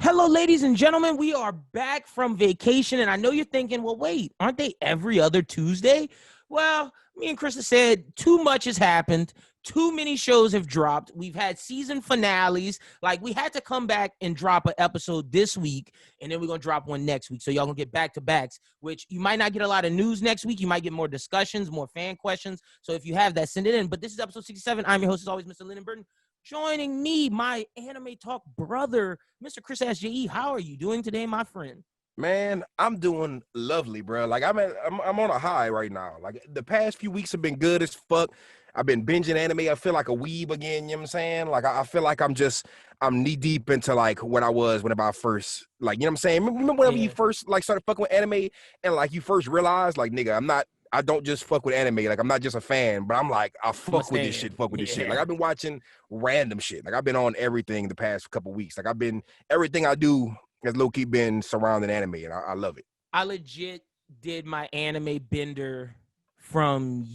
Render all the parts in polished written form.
Hello, ladies and gentlemen. We are back from vacation, and I know you're thinking, well, wait, aren't they every other Tuesday? Well, me and Chrissa said too much has happened. Too many shows have dropped. We've had season finales. Like, we had to come back and drop an episode this week, and then we're going to drop one next week. So y'all going to get back-to-backs, which you might not get a lot of news next week. You might get more discussions, more fan questions. So if you have that, send it in. But this is episode 67. I'm your host, as always, Mr. Lyn Burton. Joining me, my anime talk brother, Mr. Chris SJE. How are you doing today, my friend? Man, I'm doing lovely, bro. Like I'm on a high right now. Like the past few weeks have been good as fuck. I've been binging anime. I feel like a weeb again, you know what I'm saying? Like I feel like I'm knee deep into like what I was when I first, like, you know what I'm saying? Remember whenever you first like started fucking with anime and like you first realized like, nigga, I don't just fuck with anime. Like, I'm not just a fan, but I'm like, I fuck with this shit. Like, I've been watching random shit. Like, I've been on everything the past couple weeks. Like, everything I do has low-key been surrounding anime, and I love it. I legit did my anime bender from,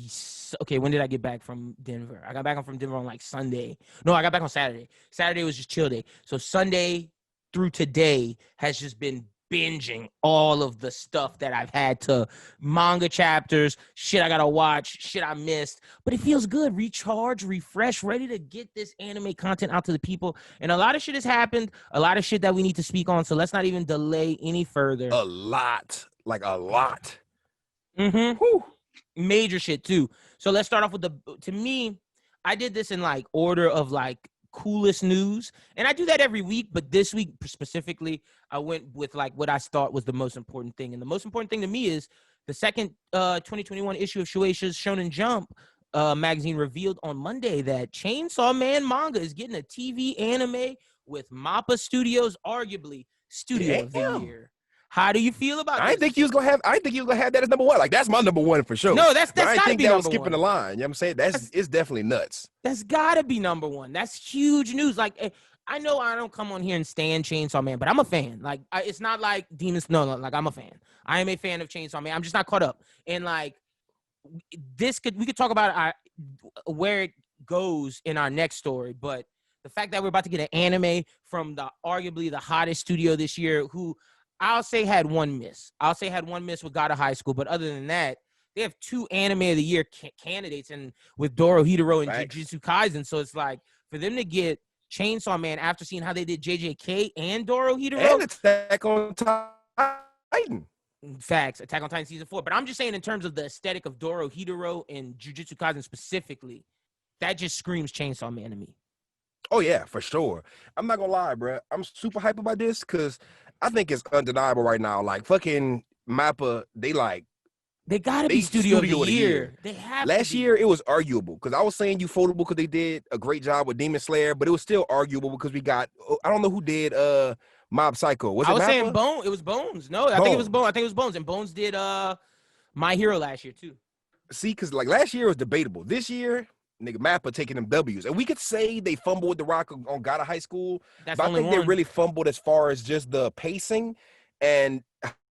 when did I get back from Denver? I got back from Denver on, like, Sunday. No, I got back on Saturday. Saturday was just chill day. So Sunday through today has just been binging all of the stuff that I've had to manga chapters, shit I gotta watch, shit I missed, but it feels good, recharge, refresh, ready to get this anime content out to the people. And a lot of shit has happened, a lot of shit that we need to speak on, so let's not even delay any further. A lot. Whew. Major shit too. So let's start off with to me, I did this in like order of like coolest news, and I do that every week, but this week specifically I went with like what I thought was the most important thing. And the most important thing to me is the second 2021 issue of Shueisha's Shonen Jump magazine revealed on Monday that Chainsaw Man manga is getting a TV anime with MAPPA Studios, arguably studio of the year. How do you feel about this? I think you was gonna have that as number one. Like, that's my number one for sure. No, that's I gotta be that number was skipping one. the line. You know what I'm saying? It's definitely nuts. That's gotta be number one. That's huge news. Like, I know I don't come on here and stand Chainsaw Man, but I'm a fan. Like, it's not like Demons. No, like, I'm a fan. I am a fan of Chainsaw Man. I'm just not caught up. And like, we could talk about where it goes in our next story, but the fact that we're about to get an anime from arguably the hottest studio this year, who I'll say had one miss. With God of High School, but other than that, they have two anime of the year candidates, and with Dorohedoro and Jujutsu Kaisen. So it's like, for them to get Chainsaw Man after seeing how they did JJK and Dorohedoro and Attack on Titan. Facts, Attack on Titan season 4. But I'm just saying, in terms of the aesthetic of Dorohedoro and Jujutsu Kaisen specifically, that just screams Chainsaw Man to me. Oh yeah, for sure. I'm not gonna lie, bro. I'm super hyped about this because I think it's undeniable right now. Like, fucking MAPPA, they gotta be studio of the year. They have. Last year it was arguable because I was saying Ufotable because they did a great job with Demon Slayer, but it was still arguable because we got, I don't know who did Mob Psycho. Was it? I was saying Bone. It was Bones. No, I think it was Bones. And Bones did My Hero last year too. See, because like last year was debatable. This year, nigga, MAPPA taking them W's. And we could say they fumbled with the rock on God of High School. But I think they really fumbled as far as just the pacing and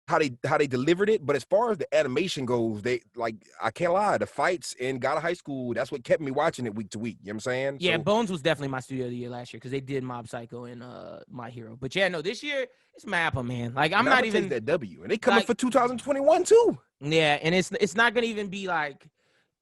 how they delivered it. But as far as the animation goes, they, like, I can't lie, the fights in God of High School, that's what kept me watching it week to week. You know what I'm saying? Yeah, so, Bones was definitely my studio of the year last year because they did Mob Psycho and My Hero. But yeah, no, this year it's MAPPA, man. Like, I'm not even that W. And they coming for 2021 too. Yeah, and it's not gonna even be like,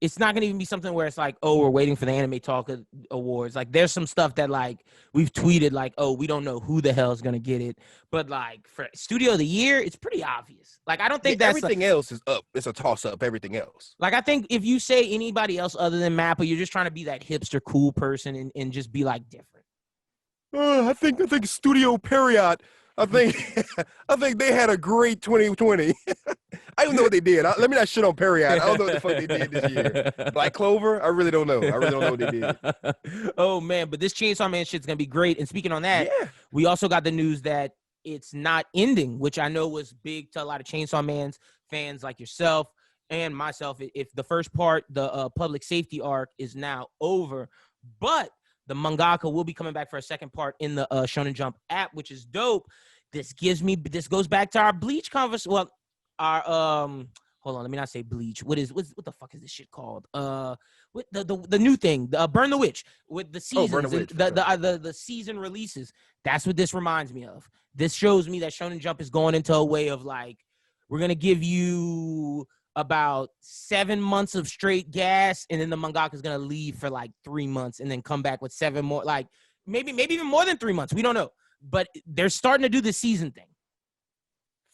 it's not gonna even be something where it's like, oh, we're waiting for the Anime Talk Awards. Like, there's some stuff that like we've tweeted like, oh, we don't know who the hell is gonna get it, but like for Studio of the Year, it's pretty obvious. Like, I don't think that's everything else is up. It's a toss up. Everything else. Like, I think if you say anybody else other than MAPPA, you're just trying to be that hipster cool person and just be like different. I think Studio Period. I think they had a great 2020. I don't know what they did. Let me not shit on Period. I don't know what the fuck they did this year. Black Clover, I really don't know. I really don't know what they did. Oh man, but this Chainsaw Man shit's gonna be great. And speaking on that, we also got the news that it's not ending, which I know was big to a lot of Chainsaw Man's fans like yourself and myself. If the first part, the public safety arc, is now over, but the mangaka will be coming back for a second part in the Shonen Jump app, which is dope. This goes back to our Bleach conversation. Well, our hold on, let me not say Bleach. What the fuck is this shit called? with the new thing, Burn the Witch, with the Oh, Burn the seasons and Witch, for sure. the season releases. That's what this reminds me of. This shows me that Shonen Jump is going into a way of like, we're gonna give you about 7 months of straight gas, and then the mangaka is gonna leave for like 3 months, and then come back with 7 more, like maybe even more than 3 months. We don't know, but they're starting to do the season thing.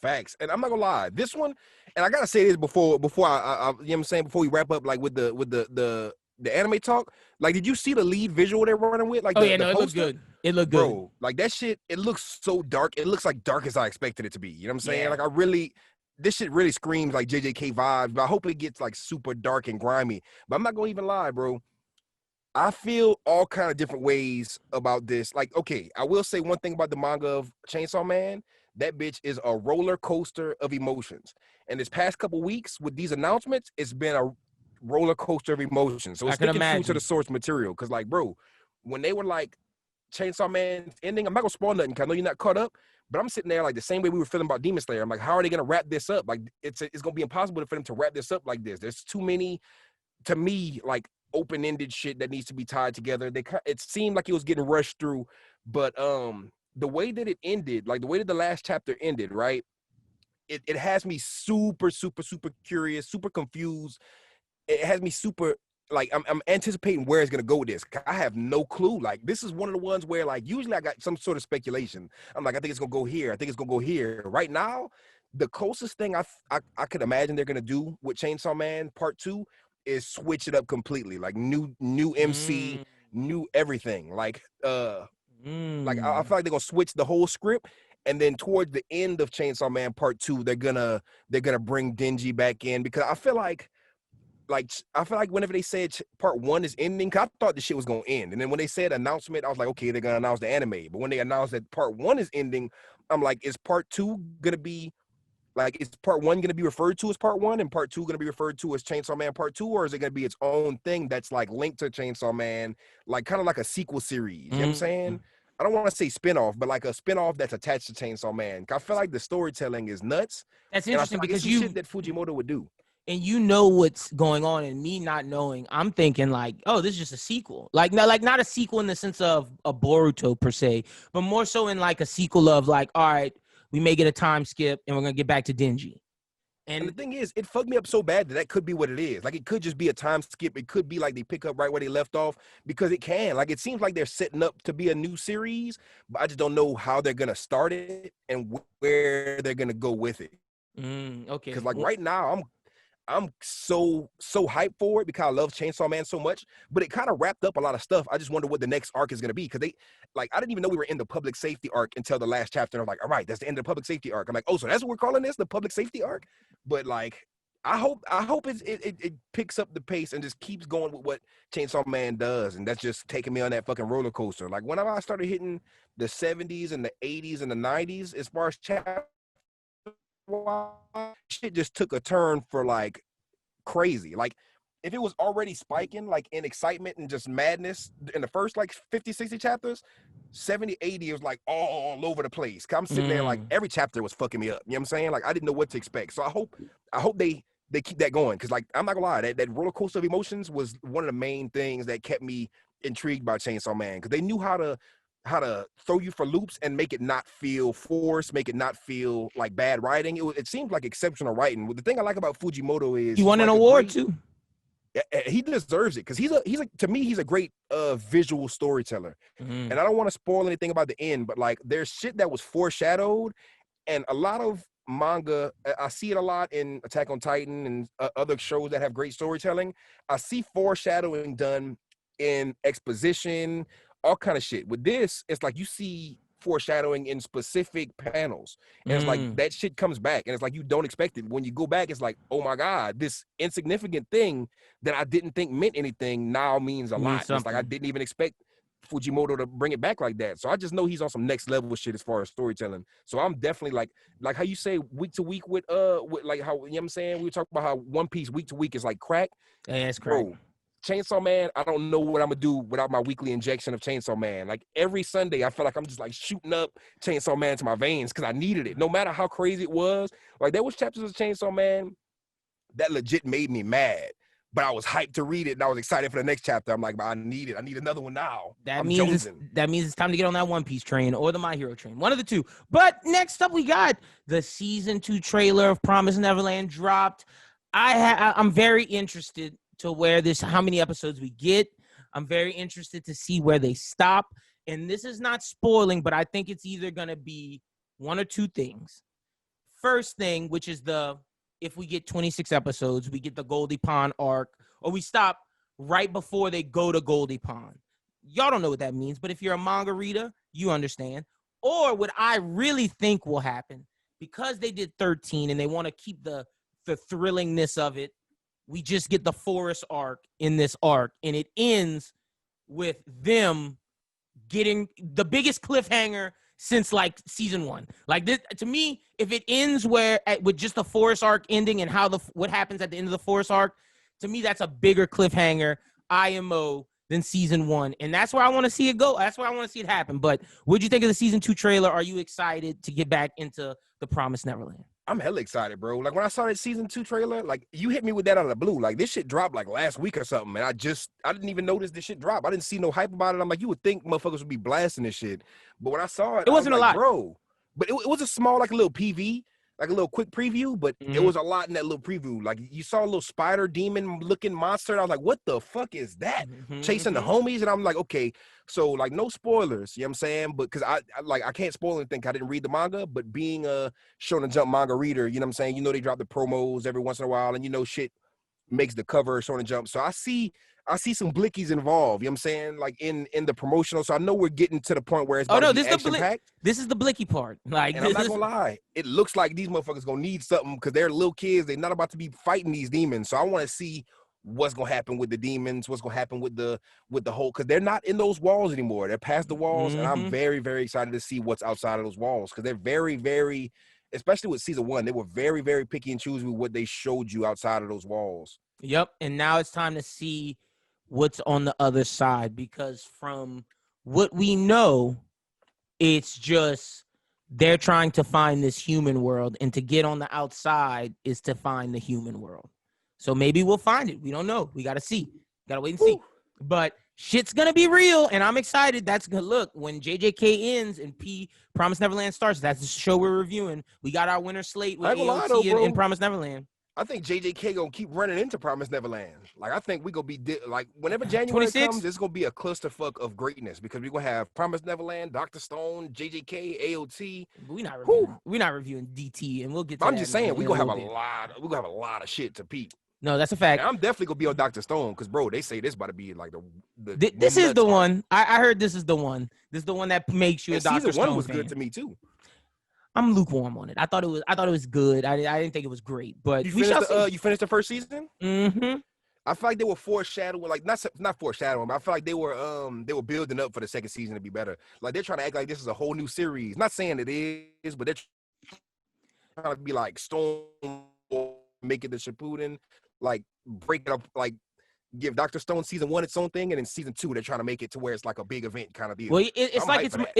Facts. And I'm not gonna lie, this one, and I gotta say this before I you know what I'm saying, before we wrap up, like with the anime talk. Like, did you see the lead visual they're running with? Like Oh yeah, the no, it looked poster? good. It looked good. Bro, like that shit, it looks so dark. It looks like dark as I expected it to be. You know what I'm saying? Yeah. Like, this shit really screams like JJK vibes, but I hope it gets like super dark and grimy. But I'm not gonna even lie, bro. I feel all kind of different ways about this. Like, okay, I will say one thing about the manga of Chainsaw Man. That bitch is a roller coaster of emotions. And this past couple weeks with these announcements, it's been a roller coaster of emotions. So I it's can sticking true to imagine. the source material. Cause like, bro, when they were like Chainsaw Man's ending, I'm not gonna spoil nothing because I know you're not caught up, but I'm sitting there like the same way we were feeling about Demon Slayer. I'm like, how are they gonna wrap this up? Like, it's gonna be impossible for them to wrap this up like this. There's too many, to me, like open-ended shit that needs to be tied together. It seemed like it was getting rushed through, but the way that it ended, like the way that the last chapter ended, right? It has me super, super, super curious, super confused. It has me super, like, I'm anticipating where it's gonna go with this. I have no clue. Like, this is one of the ones where, like, usually I got some sort of speculation. I'm like, I think it's gonna go here. I think it's gonna go here. Right now, the closest thing I could imagine they're gonna do with Chainsaw Man Part 2 is switch it up completely. Like, new MC, new everything. I feel like they're gonna switch the whole script, and then towards the end of Chainsaw Man Part 2, they're gonna bring Denji back in, because I feel like whenever they said Part 1 is ending, 'cause I thought the shit was gonna end, and then when they said announcement, I was like, okay, they're gonna announce the anime. But when they announced that Part 1 is ending, I'm like, is Part 2 gonna be like, is Part 1 gonna be referred to as Part 1 and Part 2 gonna be referred to as Chainsaw Man Part 2, or is it gonna be its own thing that's like linked to Chainsaw Man, like kind of like a sequel series? You know what I'm saying? I don't want to say spinoff, but like a spinoff that's attached to Chainsaw Man. I feel like the storytelling is nuts. That's And I interesting feel like it's because some shit that Fujimoto would do. and you know what's going on, and me not knowing, I'm thinking like, oh, this is just a sequel. Like, not a sequel in the sense of a Boruto per se, but more so in like a sequel of like, all right, we may get a time skip and we're gonna get back to Denji. And the And thing is, it fucked me up so bad that could be what it is. Like, it could just be a time skip. It could be like they pick up right where they left off, because it can. Like, it seems like they're setting up to be a new series, but I just don't know how they're gonna start it and where they're gonna go with it. okay, Because like right now, I'm so hyped for it because I love Chainsaw Man so much, but it kind of wrapped up a lot of stuff. I just wonder what the next arc is going to be, because I didn't even know we were in the public safety arc until the last chapter. And I'm like, all right, that's the end of the public safety arc. I'm like, oh, so that's what we're calling this, the public safety arc? But like, I hope it picks up the pace and just keeps going with what Chainsaw Man does, and that's just taking me on that fucking roller coaster. Like, whenever I started hitting the 70s and the 80s and the 90s, as far as chapter, shit just took a turn for like crazy. Like, if it was already spiking like in excitement and just madness in the first like 50, 60 chapters, 70, 80 was like all over the place. Cause I'm sitting there like every chapter was fucking me up. You know what I'm saying? Like, I didn't know what to expect. So I hope they keep that going. Cause like, I'm not gonna lie, that roller coaster of emotions was one of the main things that kept me intrigued by Chainsaw Man. Cause they knew how to throw you for loops and make it not feel forced, make it not feel like bad writing. It seems like exceptional writing. The thing I like about Fujimoto is he won an award too. He deserves it, because he's to me, he's a great visual storyteller. And I don't want to spoil anything about the end, but like, there's shit that was foreshadowed, and a lot of manga, I see it a lot in Attack on Titan and other shows that have great storytelling. I see foreshadowing done in exposition, all kind of shit. With this, it's like you see foreshadowing in specific panels, and it's like that shit comes back, and it's like you don't expect it. When you go back, it's like, oh my god, this insignificant thing that I didn't think meant anything now means a lot. It's like I didn't even expect Fujimoto to bring it back like that. So I just know he's on some next level shit as far as storytelling. So I'm definitely like how you say week to week with like how, you know what I'm saying, we were talking about how One Piece week to week is like crack. Yeah, it's crack. Bro, Chainsaw Man, I don't know what I'm gonna do without my weekly injection of Chainsaw Man. Like, every Sunday, I feel like I'm just like shooting up Chainsaw Man to my veins because I needed it. No matter how crazy it was, like, there was chapters of Chainsaw Man that legit made me mad. but I was hyped to read it, and I was excited for the next chapter. I'm like, I need it. I need another one now. That means it's time to get on that One Piece train or the My Hero train, one of the two. But next up, we got the season 2 trailer of Promised Neverland dropped. I'm very interested to how many episodes we get. I'm very interested to see where they stop. And this is not spoiling, but I think it's either going to be one or two things. First thing, which is if we get 26 episodes, we get the Goldie Pond arc, or we stop right before they go to Goldie Pond. Y'all don't know what that means, but if you're a manga reader, you understand. Or what I really think will happen, because they did 13 and they want to keep the thrillingness of it, we just get the forest arc in this arc, and it ends with them getting the biggest cliffhanger since like season 1. Like this, to me, if it ends with just the forest arc ending and what happens at the end of the forest arc, to me that's a bigger cliffhanger IMO than season 1, and that's where I want to see it go. That's where I want to see it happen. But what'd you think of the season 2 trailer? Are you excited to get back into the Promised Neverland? I'm hella excited, bro. Like when I saw that season 2 trailer, like you hit me with that out of the blue. Like this shit dropped like last week or something, and I didn't even notice this shit dropped. I didn't see no hype about it. I'm like, you would think motherfuckers would be blasting this shit, but when I saw it, it wasn't a lot, bro. But it was a small, like a little PV, like a little quick preview. But it was a lot in that little preview. Like you saw a little spider demon looking monster, and I was like, what the fuck is that? Chasing the homies, and I'm like, okay. So like no spoilers, you know what I'm saying? But because I can't spoil anything. I didn't read the manga, but being a Shonen Jump manga reader, you know what I'm saying? You know they drop the promos every once in a while, and you know shit makes the cover of Shonen Jump. So I see some blickies involved, you know what I'm saying? Like in the promotional. So I know we're getting to the point where it's this is the blicky part. Like, and I'm not gonna lie, it looks like these motherfuckers gonna need something because they're little kids. They're not about to be fighting these demons. So I want to see what's gonna happen with the demons, what's gonna happen with the whole, because they're not in those walls anymore. They're past the walls, and I'm very, very excited to see what's outside of those walls, because they're very, very, especially with season 1, they were very, very picky and choosy with what they showed you outside of those walls. Yep, and now it's time to see what's on the other side, because from what we know, it's just they're trying to find this human world, and to get on the outside is to find the human world. So maybe we'll find it. We don't know. We got to see. Got to wait and see. But shit's going to be real, and I'm excited. That's going to look, when JJK ends and Promised Neverland starts, that's the show we're reviewing. We got our winter slate with AOT and Promised Neverland. I think JJK gonna keep running into Promised Neverland. Like I think we gonna be like whenever January 26? Comes, it's gonna be a clusterfuck of greatness, because we're gonna have Promised Neverland, Dr. Stone, JJK, AOT. We're not reviewing DT, and we'll get to I'm just saying we're gonna have a lot of shit to peep. No, that's a fact. And I'm definitely gonna be on Dr. Stone, because bro, they say this about to be like this is the one. I heard this is the one. This is the one that makes you a Dr. Stone Season 1 was fan. good to me too. I'm lukewarm on it. I thought it was good. I didn't think it was great, but you finished the first season? Mm-hmm. I feel like they were foreshadowing, like not foreshadowing, but I feel like they were building up for the second season to be better. Like they're trying to act like this is a whole new series. Not saying it is, but they're trying to be like Stone, make it the Shippuden, like break it up, like give Dr. Stone season 1 its own thing, and then season 2 they're trying to make it to where it's like a big event kind of deal. Well, it's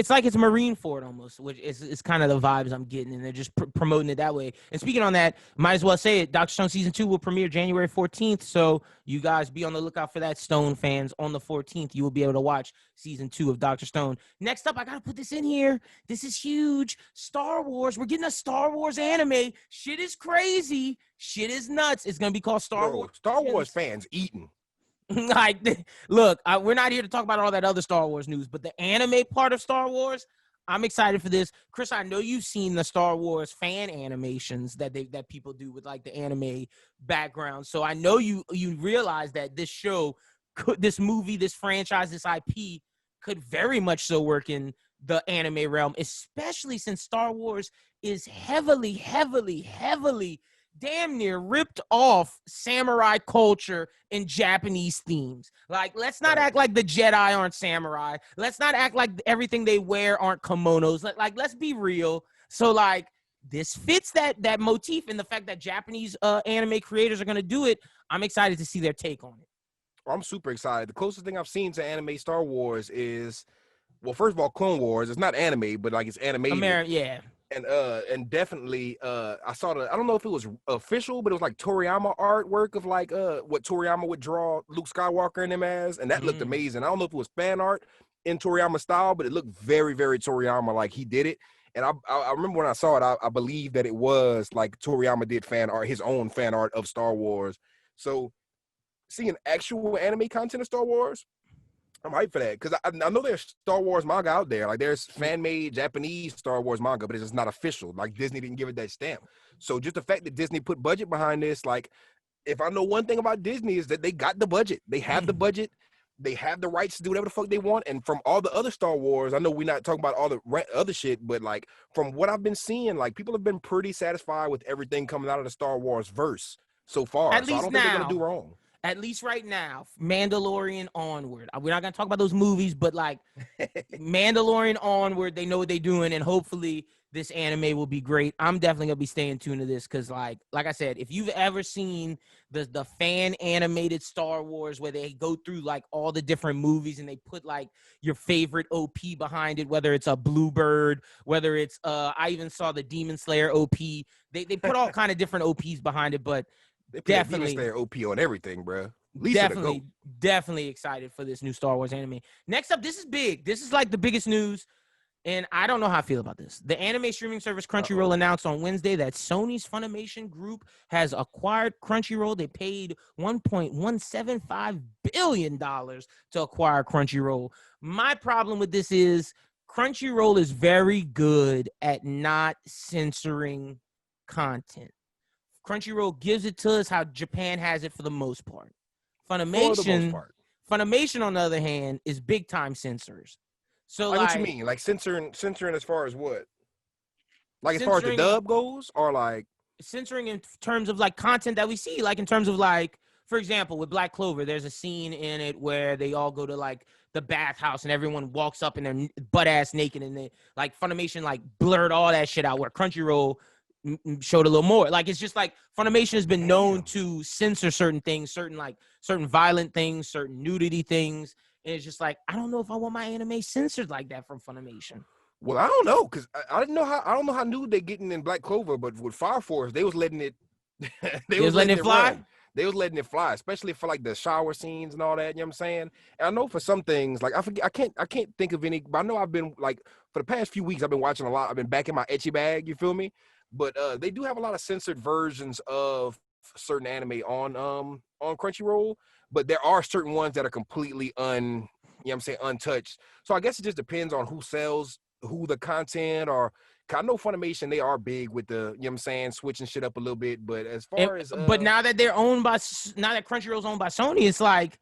like it's Marineford almost, which is kind of the vibes I'm getting, and they're just promoting it that way. And speaking on that, might as well say it. Dr. Stone season 2 will premiere January 14th, so you guys be on the lookout for that. Stone fans, on the 14th, you will be able to watch season 2 of Dr. Stone. Next up, I gotta put this in here. This is huge. Star Wars. We're getting a Star Wars anime. Shit is crazy. Shit is nuts. It's gonna be called Star Wars. Star Wars fans eating. Like, look, we're not here to talk about all that other Star Wars news, but the anime part of Star Wars, I'm excited for this. Chris, I know you've seen the Star Wars fan animations that people do with like the anime background. So I know you realize that this show, this movie, this franchise, this IP could very much so work in the anime realm, especially since Star Wars is heavily damn near ripped off samurai culture and Japanese themes. Like, let's not act like the Jedi aren't samurai. Let's not act like everything they wear aren't kimonos. Like, let's be real. So, like, this fits that motif, and the fact that Japanese anime creators are going to do it, I'm excited to see their take on it. I'm super excited. The closest thing I've seen to anime Star Wars is, well, first of all, Clone Wars. It's not anime, but like it's animated. Yeah. And definitely I saw I don't know if it was official, but it was like Toriyama artwork of like what Toriyama would draw Luke Skywalker in him as, and that looked amazing. I don't know if it was fan art in Toriyama style, but it looked very, very Toriyama, like he did it. And I remember when I saw it, I believe that it was like Toriyama did fan art, his own fan art of Star Wars. So seeing actual anime content of Star Wars, I'm hyped for that, because I know there's Star Wars manga out there. Like there's fan-made Japanese Star Wars manga, but it's just not official. Like Disney didn't give it that stamp. So just the fact that Disney put budget behind this, like if I know one thing about Disney is that they got the budget. They have the budget. They have the rights to do whatever the fuck they want. And from all the other Star Wars, I know we're not talking about all the other shit, but like from what I've been seeing, like people have been pretty satisfied with everything coming out of the Star Wars verse so far. At so I least don't think they're now. gonna do wrong. At least right now, Mandalorian onward. We're not gonna talk about those movies, but like Mandalorian onward, they know what they're doing, and hopefully this anime will be great. I'm definitely gonna be staying tuned to this because, like I said, if you've ever seen the fan animated Star Wars where they go through like all the different movies and they put like your favorite OP behind it, whether it's a Bluebird, whether it's I even saw the Demon Slayer OP. They put all kind of different OPs behind it, but. They put Definitely Demon Slayer OP on everything, bro. Definitely excited for this new Star Wars anime. Next up, this is big. This is like the biggest news, and I don't know how I feel about this. The anime streaming service Crunchyroll announced on Wednesday that Sony's Funimation group has acquired Crunchyroll. They paid $1.175 billion to acquire Crunchyroll. My problem with this is Crunchyroll is very good at not censoring content. Crunchyroll gives it to us how Japan has it for the most part. Funimation, on the other hand, is big time censors. So like, what you mean? Like censoring as far as what? Like as far as the dub goes, or like censoring in terms of like content that we see, like in terms of like, for example, with Black Clover, there's a scene in it where they all go to like the bathhouse and everyone walks up and they're butt ass naked, and they like Funimation like blurred all that shit out, where Crunchyroll showed a little more. Like it's just like Funimation has been known to censor certain things, certain violent things, certain nudity things, and it's just like I don't know if I want my anime censored like that from Funimation. Well, I don't know, because I didn't know how. I don't know how nude they getting in Black Clover, but with Fire Force, they was letting it. they was letting it fly. Run. They was letting it fly, especially for like the shower scenes and all that. You know what I'm saying? And I know for some things, like I forget, I can't think of any. But I know I've been like for the past few weeks, I've been watching a lot. I've been back in my ecchi bag. You feel me? But they do have a lot of censored versions of certain anime on Crunchyroll, but there are certain ones that are completely untouched. So I guess it just depends on who sells who the content, or I know Funimation, they are big with the, switching shit up a little bit, but as far as but now that Crunchyroll's owned by Sony, it's like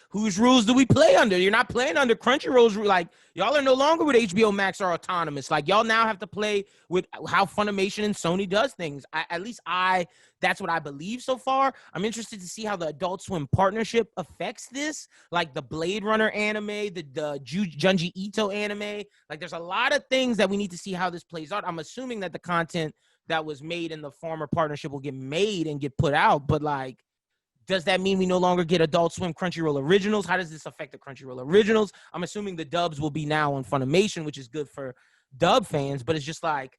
whose rules do we play under? You're not playing under Crunchyroll's rule. Like y'all are no longer with HBO Max or autonomous. Like y'all now have to play with how Funimation and Sony does things. That's what I believe so far. I'm interested to see how the Adult Swim partnership affects this. Like the Blade Runner anime, the Junji Ito anime. Like there's a lot of things that we need to see how this plays out. I'm assuming that the content that was made in the former partnership will get made and get put out, but like, does that mean we no longer get Adult Swim Crunchyroll Originals? How does this affect the Crunchyroll Originals? I'm assuming the dubs will be now on Funimation, which is good for dub fans, but it's just like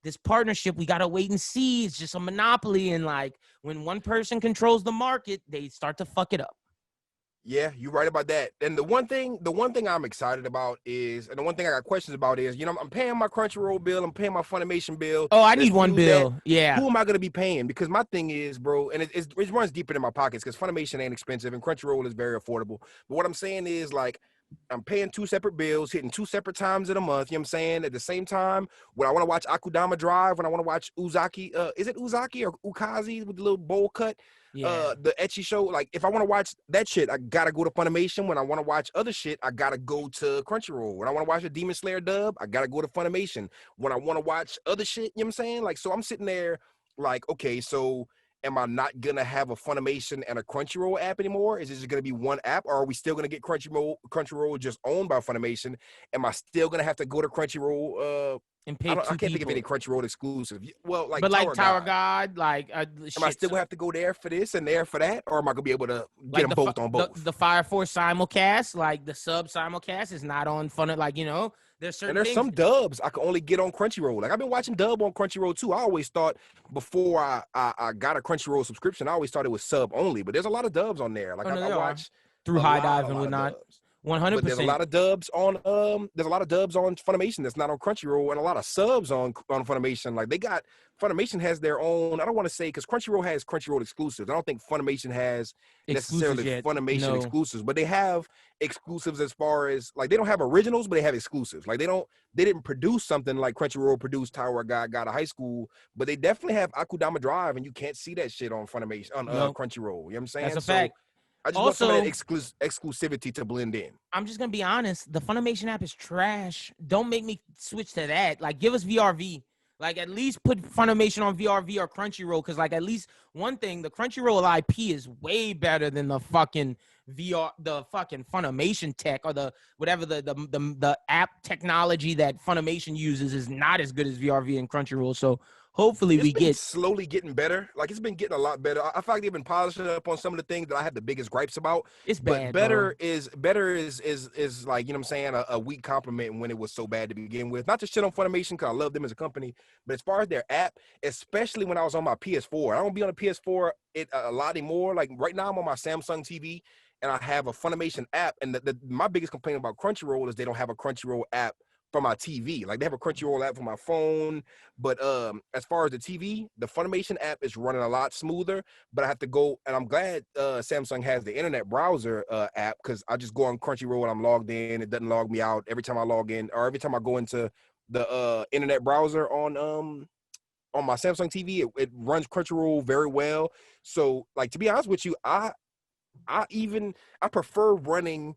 this partnership, we got to wait and see. It's just a monopoly, and like when one person controls the market, they start to fuck it up. Yeah, you're right about that. And the one thing I'm excited about is, and the one thing I got questions about is, I'm paying my Crunchyroll bill, I'm paying my Funimation bill. Oh, I need one bill. Yeah. Who am I going to be paying? Because my thing is, bro, and it runs deeper in my pockets because Funimation ain't expensive and Crunchyroll is very affordable. But what I'm saying is, like, I'm paying two separate bills, hitting two separate times in a month. You know what I'm saying? At the same time, when I want to watch Akudama Drive, when I want to watch Uzaki, is it Uzaki or Ukazi with the little bowl cut? Yeah. The ecchi show, like if I want to watch that shit, I gotta go to Funimation. When I want to watch other shit, I gotta go to Crunchyroll. When I want to watch a Demon Slayer dub, I gotta go to Funimation. When I want to watch other shit, you know what I'm saying? Like, so I'm sitting there like, okay, so am I not gonna have a Funimation and a Crunchyroll app anymore? Is it just gonna be one app, or are we still gonna get Crunchyroll just owned by Funimation? Am I still gonna have to go to Crunchyroll? And pay I can't think of any Crunchyroll exclusive. Well, like, but like Tower God, like am I still gonna have to go there for this and there for that, or am I gonna be able to get them both on both? The Fire Force simulcast, like the sub simulcast, is not on Fun. Like There's And certain there's things. some dubs I can only get on Crunchyroll. Like I've been watching dub on Crunchyroll too. I always thought before I got a Crunchyroll subscription, I always thought it was sub only. But there's a lot of dubs on there. Like Oh no, I there are watch through High Dive a and lot of whatnot. dubs. But there's a 100%. lot of dubs on Funimation that's not on Crunchyroll, and a lot of subs on Funimation. Like they got Funimation has their own. I don't want to say because Crunchyroll has Crunchyroll exclusives. I don't think Funimation has Exclusives necessarily yet? Funimation No. exclusives, but they have exclusives as far as like they don't have originals, but they have exclusives. Like they didn't produce something like Crunchyroll produced Tower God Got a High School, but they definitely have Akudama Drive, and you can't see that shit on Funimation on No. Crunchyroll. You know what I'm That's saying? a So fact. I just want some of that Also, exclusivity to blend in. I'm just gonna be honest. The Funimation app is trash. Don't make me switch to that. Like, give us VRV. Like, at least put Funimation on VRV or Crunchyroll, because like at least one thing, the Crunchyroll IP is way better than the fucking the fucking Funimation tech or the whatever the app technology that Funimation uses is not as good as VRV and Crunchyroll. So hopefully It's we been get slowly getting better. Like it's been getting a lot better. I feel like they've been polishing up on some of the things that I had the biggest gripes about. it's But bad, bro. better is like, you know what I'm saying, a weak compliment when it was so bad to begin with. Not to shit on Funimation because I love them as a company, but as far as their app, especially when I was on my PS4, I don't be on the PS4 a lot anymore. Like right now I'm on my Samsung TV and I have a Funimation app. And my biggest complaint about Crunchyroll is they don't have a Crunchyroll app for my TV. Like they have a Crunchyroll app for my phone, but as far as the TV, the Funimation app is running a lot smoother. But I have to go, and I'm glad Samsung has the internet browser app, because I just go on Crunchyroll and I'm logged in. It doesn't log me out every time I log in, or every time I go into the internet browser on my Samsung TV. It runs Crunchyroll very well. So, like, to be honest with you, I prefer running,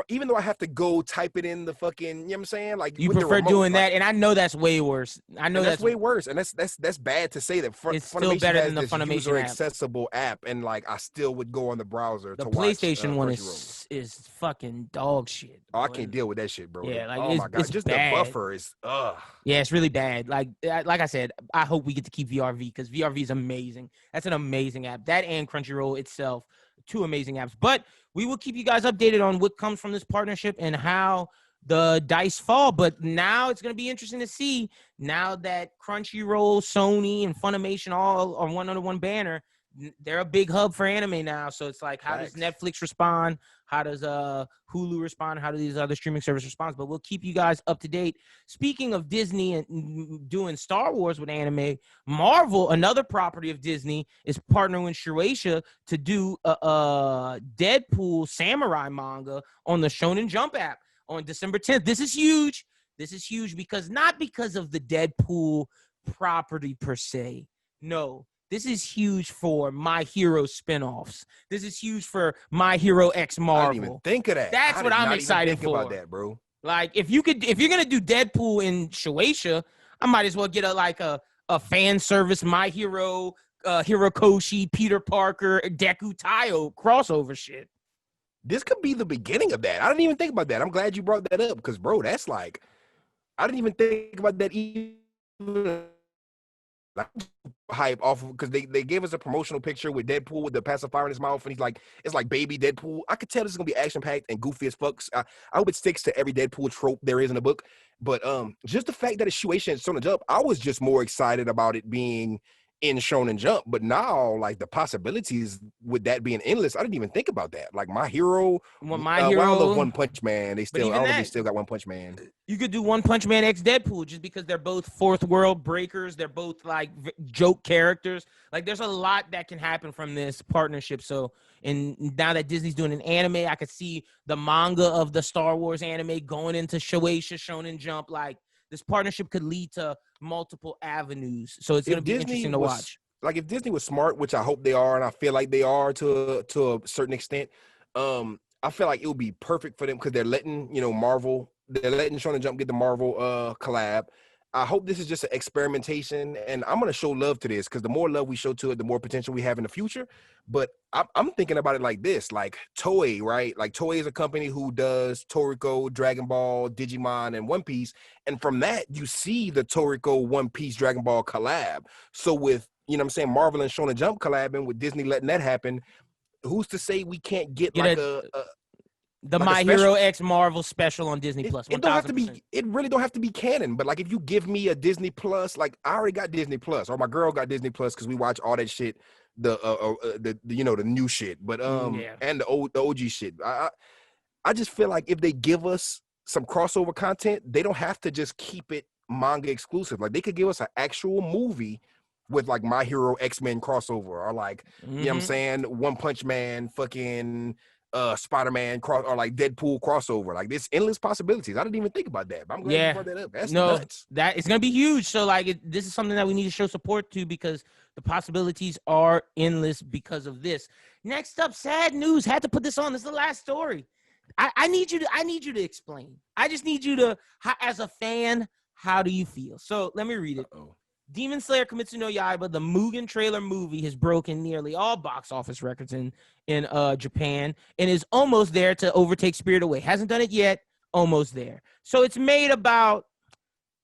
even though I have to go type it in the fucking, you know what I'm saying, like You with the prefer remote, doing like, that, and I know that's way worse. I know and that's that's way worse. And that's bad to say that it's still Funimation better has than the this Funimation user app. accessible app, and like I still would go on the browser The to watch PlayStation one Crunchyroll. is fucking dog shit, Oh, I bro. can't deal with that shit, bro. Yeah, like Oh my god, it's just the bad. buffer is ugh. Yeah, it's really bad. Like I said, I hope we get to keep VRV because VRV is amazing. That's an amazing app. That and Crunchyroll itself, two amazing apps. But we will keep you guys updated on what comes from this partnership and how the dice fall. But now it's going to be interesting to see, now that Crunchyroll, Sony, and Funimation all are one under one banner. They're a big hub for anime now. So it's like, how does Facts. Netflix respond? How does Hulu respond? How do these other streaming services respond? But we'll keep you guys up to date. Speaking of Disney and doing Star Wars with anime, Marvel, another property of Disney, is partnering with Shueisha to do a Deadpool samurai manga on the Shonen Jump app on December 10th. This is huge. This is huge because not because of the Deadpool property per se. No, this is huge for My Hero spinoffs. This is huge for My Hero X I didn't even Marvel. think of that. That's I what did I'm not even excited think about for. that, bro. Like, if you're gonna do Deadpool in Shueisha, I might as well get a fan service My Hero, Hirokoshi, Peter Parker, Deku Tayo crossover shit. This could be the beginning of that. I didn't even think about that. I'm glad you brought that up because, bro, that's like, I didn't even think about that even. Like, hype off of, because they gave us a promotional picture with Deadpool with the pacifier in his mouth, and he's like, it's like baby Deadpool. I could tell this is gonna be action packed and goofy as fucks. I hope it sticks to every Deadpool trope there is in the book. But just the fact that it's Shueisha and Shonen Jump, I was just more excited about it being in Shonen Jump. But now, like, the possibilities with that being endless, I didn't even think about that. Like My Hero, Well, My while I love Hero, One Punch Man, they but still, I even don't know if they that, still got One Punch Man. you could do One Punch Man X Deadpool just because they're both fourth world breakers. They're both like joke characters. Like, there's a lot that can happen from this partnership. So, and now that Disney's doing an anime, I could see the manga of the Star Wars anime going into Shueisha, Shonen Jump. Like, this partnership could lead to multiple avenues. So it's going to be interesting to watch. Like, if Disney was smart, which I hope they are, and I feel like they are to a certain extent, I feel like it would be perfect for them because they're letting Marvel, they're letting Shonen Jump get the Marvel collab. I hope this is just an experimentation, and I'm gonna show love to this because the more love we show to it, the more potential we have in the future. But I'm thinking about it like this, like Toei, right? Like Toei is a company who does Toriko, Dragon Ball, Digimon, and One Piece, and from that you see the Toriko, One Piece, Dragon Ball collab. So with Marvel and Shonen Jump collabing with Disney letting that happen, who's to say we can't get Get like the The like a My special. Hero X Marvel special on Disney Plus. It don't have to 1000%. be. It really don't have to be canon. But like, if you give me a Disney Plus, like I already got Disney Plus, or my girl got Disney Plus because we watch all that shit, the you know the new shit, but Yeah. and the OG shit. I just feel like if they give us some crossover content, they don't have to just keep it manga exclusive. Like they could give us an actual movie with like My Hero X-Men crossover, or like, you know what I'm saying, One Punch Man, fucking Spider-Man cross, or like Deadpool crossover. Like there's endless possibilities. I didn't even think about that, but I'm glad you brought that up. That's nuts. That it's gonna be huge. So like this is something that we need to show support to because the possibilities are endless because of this. Next up, sad news. Had to put this on. This is the last story. I need you to explain. I just need you to, as a fan, how do you feel? So let me read it. Demon Slayer Kimetsu no Yaiba, the Mugen trailer movie, has broken nearly all box office records in Japan and is almost there to overtake Spirit Away. Hasn't done it yet, almost there. So it's made about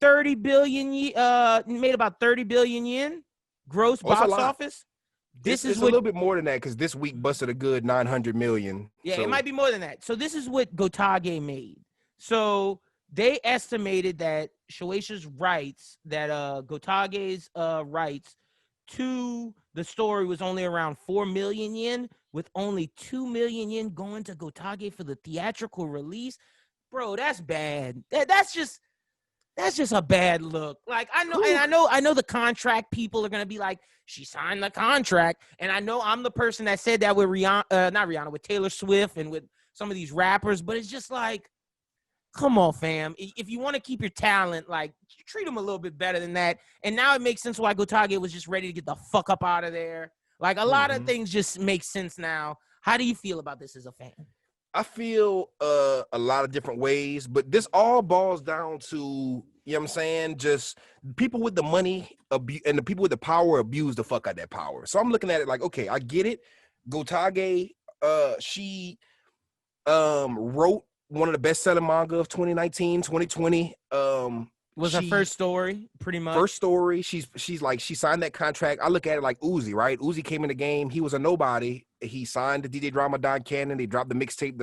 30 billion yen gross box office. It's a little bit more than that because this week busted a good 900 million. Yeah, so it might be more than that. So this is what Gotouge made. So they estimated that Shueisha's rights, that Gotouge's rights to the story was only around 4 million yen, with only 2 million yen going to Gotouge for the theatrical release. Bro, that's bad. That's just a bad look. Like I know the contract people are gonna be like, she signed the contract, and I know I'm the person that said that with with Taylor Swift and with some of these rappers, but it's just like, come on, fam. If you want to keep your talent, like treat them a little bit better than that. And now it makes sense why Gotouge was just ready to get the fuck up out of there. Like a lot of things just make sense now. How do you feel about this as a fan? I feel a lot of different ways, but this all boils down to, you know what I'm saying, just people with the money and the people with the power abuse the fuck out of that power. So I'm looking at it like, okay, I get it. Gotouge, she wrote one of the best-selling manga of 2019, 2020. Was her first story, pretty much. First story. She's like, she signed that contract. I look at it like Uzi, right? Uzi came in the game. He was a nobody. He signed the DJ Drama Don Cannon. They dropped the mixtape,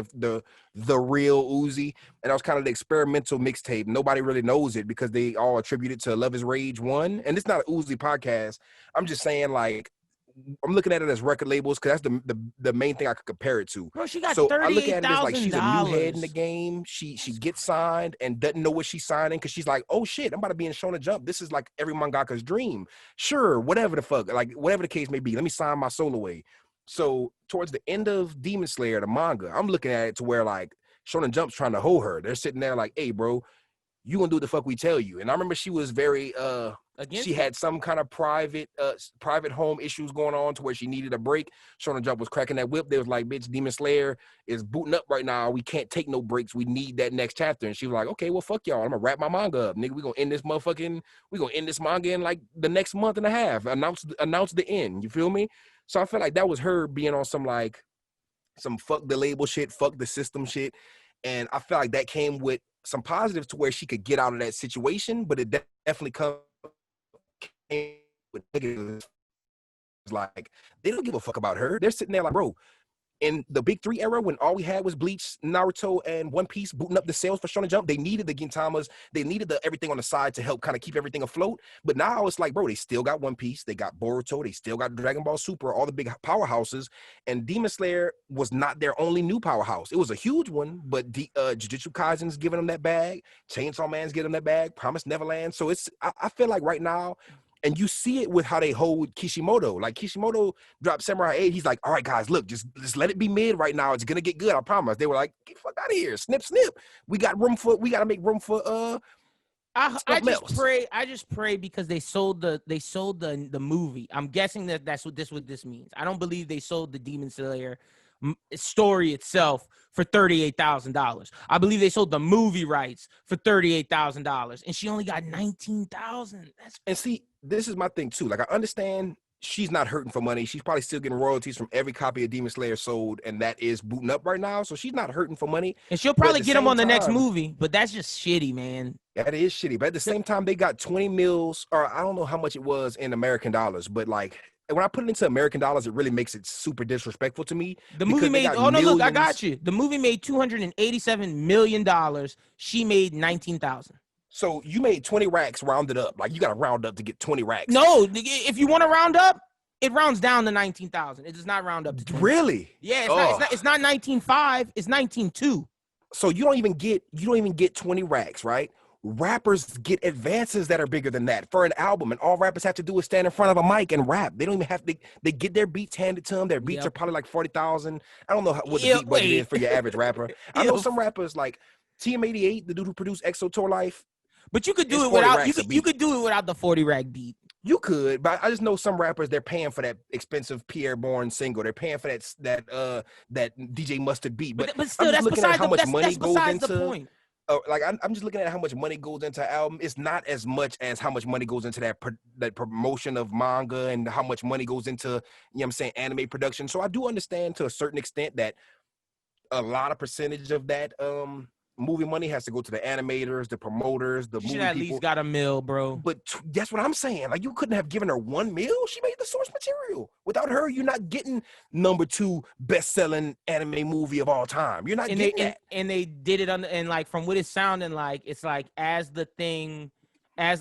the real Uzi, and that was kind of the experimental mixtape. Nobody really knows it because they all attribute it to Love Is Rage 1. And it's not an Uzi podcast. I'm just saying, like, I'm looking at it as record labels because that's the main thing I could compare it to. Bro, she got so I look at it as like she's a new head in the $38,000. game. She gets signed and doesn't know what she's signing because she's like, oh shit, I'm about to be in Shonen Jump. This is like every mangaka's dream. Sure, whatever the fuck, like whatever the case may be, let me sign my soul away. So towards the end of Demon Slayer, the manga, I'm looking at it to where like Shonen Jump's trying to hold her. They're sitting there like, hey, bro, you gonna do the fuck we tell you. And I remember she was very she had some kind of private home issues going on to where she needed a break. Shonen Jump was cracking that whip. They was like, bitch, Demon Slayer is booting up right now. We can't take no breaks. We need that next chapter. And she was like, okay, well, fuck y'all. I'm gonna wrap my manga up. Nigga, we gonna end this manga in like the next month and a half. Announce the end. You feel me? So I feel like that was her being on some fuck the label shit, fuck the system shit. And I feel like that came with some positives to where she could get out of that situation, but it definitely came with negatives. Like, they don't give a fuck about her. They're sitting there like, bro, in the big three era, when all we had was Bleach, Naruto, and One Piece booting up the sales for Shonen Jump, they needed the Gintamas, they needed everything on the side to help kind of keep everything afloat. But now it's like, bro, they still got One Piece, they got Boruto, they still got Dragon Ball Super, all the big powerhouses, and Demon Slayer was not their only new powerhouse. It was a huge one, but Jujutsu Kaisen's giving them that bag, Chainsaw Man's giving them that bag, Promised Neverland. So I feel like right now, and you see it with how they hold Kishimoto. Like Kishimoto dropped Samurai 8. He's like, all right, guys, look, just let it be mid right now. It's gonna get good, I promise. They were like, get the fuck out of here. Snip, snip. We gotta make room for I just pray because they sold the movie. I'm guessing that's what this means. I don't believe they sold the Demon Slayer story itself for $38,000. I believe they sold the movie rights for $38,000, and she only got $19,000. And see, this is my thing too. Like, I understand she's not hurting for money. She's probably still getting royalties from every copy of Demon Slayer sold, and that is booting up right now. So she's not hurting for money. And she'll probably get them on the next movie, but that's just shitty, man. That is shitty. But at the same time, they got 20 mils, or I don't know how much it was in American dollars, but like when I put it into American dollars, it really makes it super disrespectful to me. The movie made, got oh no, look, I millions. got you. The movie made $287 million. She made 19,000. So you made 20 racks rounded up. Like, you got to round up to get 20 racks. No, if you want to round up, it rounds down to 19,000. It does not round up to 20. Really? Yeah, it's not 19.5. It's 19.2. So you don't even get 20 racks, right? Rappers get advances that are bigger than that for an album, and all rappers have to do is stand in front of a mic and rap. They don't even have to. They get their beats handed to them. Their beats are probably like 40,000. I don't know what the beat budget is for your average rapper. I know some rappers like TM88, the dude who produced EXO Tour Life. But you could do it without you could do it without the 40 rack beat. You could, but I just know some rappers, they're paying for that expensive Pierre Bourne single. They're paying for that DJ Mustard beat. But still, that's beside how much money goes into the point. Like, I'm just looking at how much money goes into an album. It's not as much as how much money goes into that promotion of manga and how much money goes into, you know what I'm saying, anime production. So I do understand to a certain extent that a lot of percentage of that movie money has to go to the animators, the promoters, the movie people. At least got $1 million, bro. But that's what I'm saying. Like, you couldn't have given her $1 million. She made the source material. Without her, you're not getting #2 best-selling anime movie of all time. You're not getting that. And they did it and like, from what it's sounding like, it's like as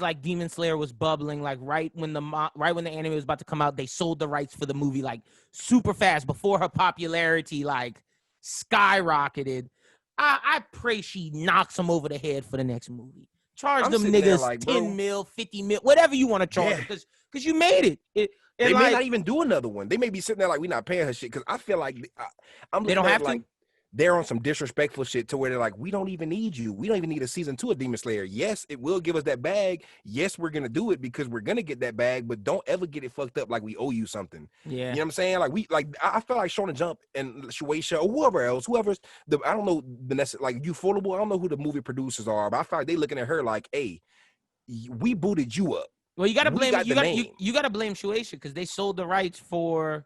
like Demon Slayer was bubbling, like right when the anime was about to come out, they sold the rights for the movie like super fast before her popularity like skyrocketed. I pray she knocks them over the head for the next movie. Charge them niggas like, 10 mil, 50 mil, whatever you want to charge, because you made it. They may not even do another one. They may be sitting there like, we're not paying her shit, because I feel like they don't have to. They're on some disrespectful shit to where they're like, we don't even need you. We don't even need a season 2 of Demon Slayer. Yes, it will give us that bag. Yes, we're going to do it because we're going to get that bag, but don't ever get it fucked up like we owe you something. Yeah. You know what I'm saying? I feel like Shonen Jump and Shueisha or whoever's I don't know, like Ufotable, I don't know who the movie producers are, but I feel like they looking at her like, hey, we booted you up. Well, you got to blame you got to blame Shueisha because they sold the rights for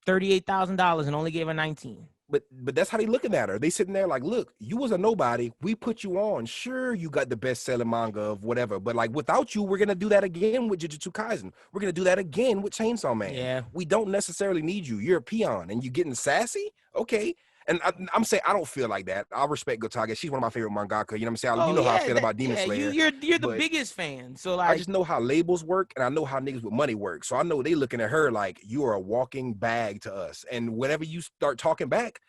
$38,000 and only gave her 19. But that's how they looking at her. They sitting there like, look, you was a nobody. We put you on. Sure, you got the best-selling manga of whatever. But like, without you, we're going to do that again with Jujutsu Kaisen. We're going to do that again with Chainsaw Man. Yeah. We don't necessarily need you. You're a peon and you getting sassy? Okay. And I'm saying I don't feel like that. I respect Gotouge. She's one of my favorite mangaka. You know what I'm saying? You know how I feel about Demon Slayer. You're the biggest fan. So like, I just know how labels work, and I know how niggas with money work. So I know they looking at her like, you are a walking bag to us. And whenever you start talking back,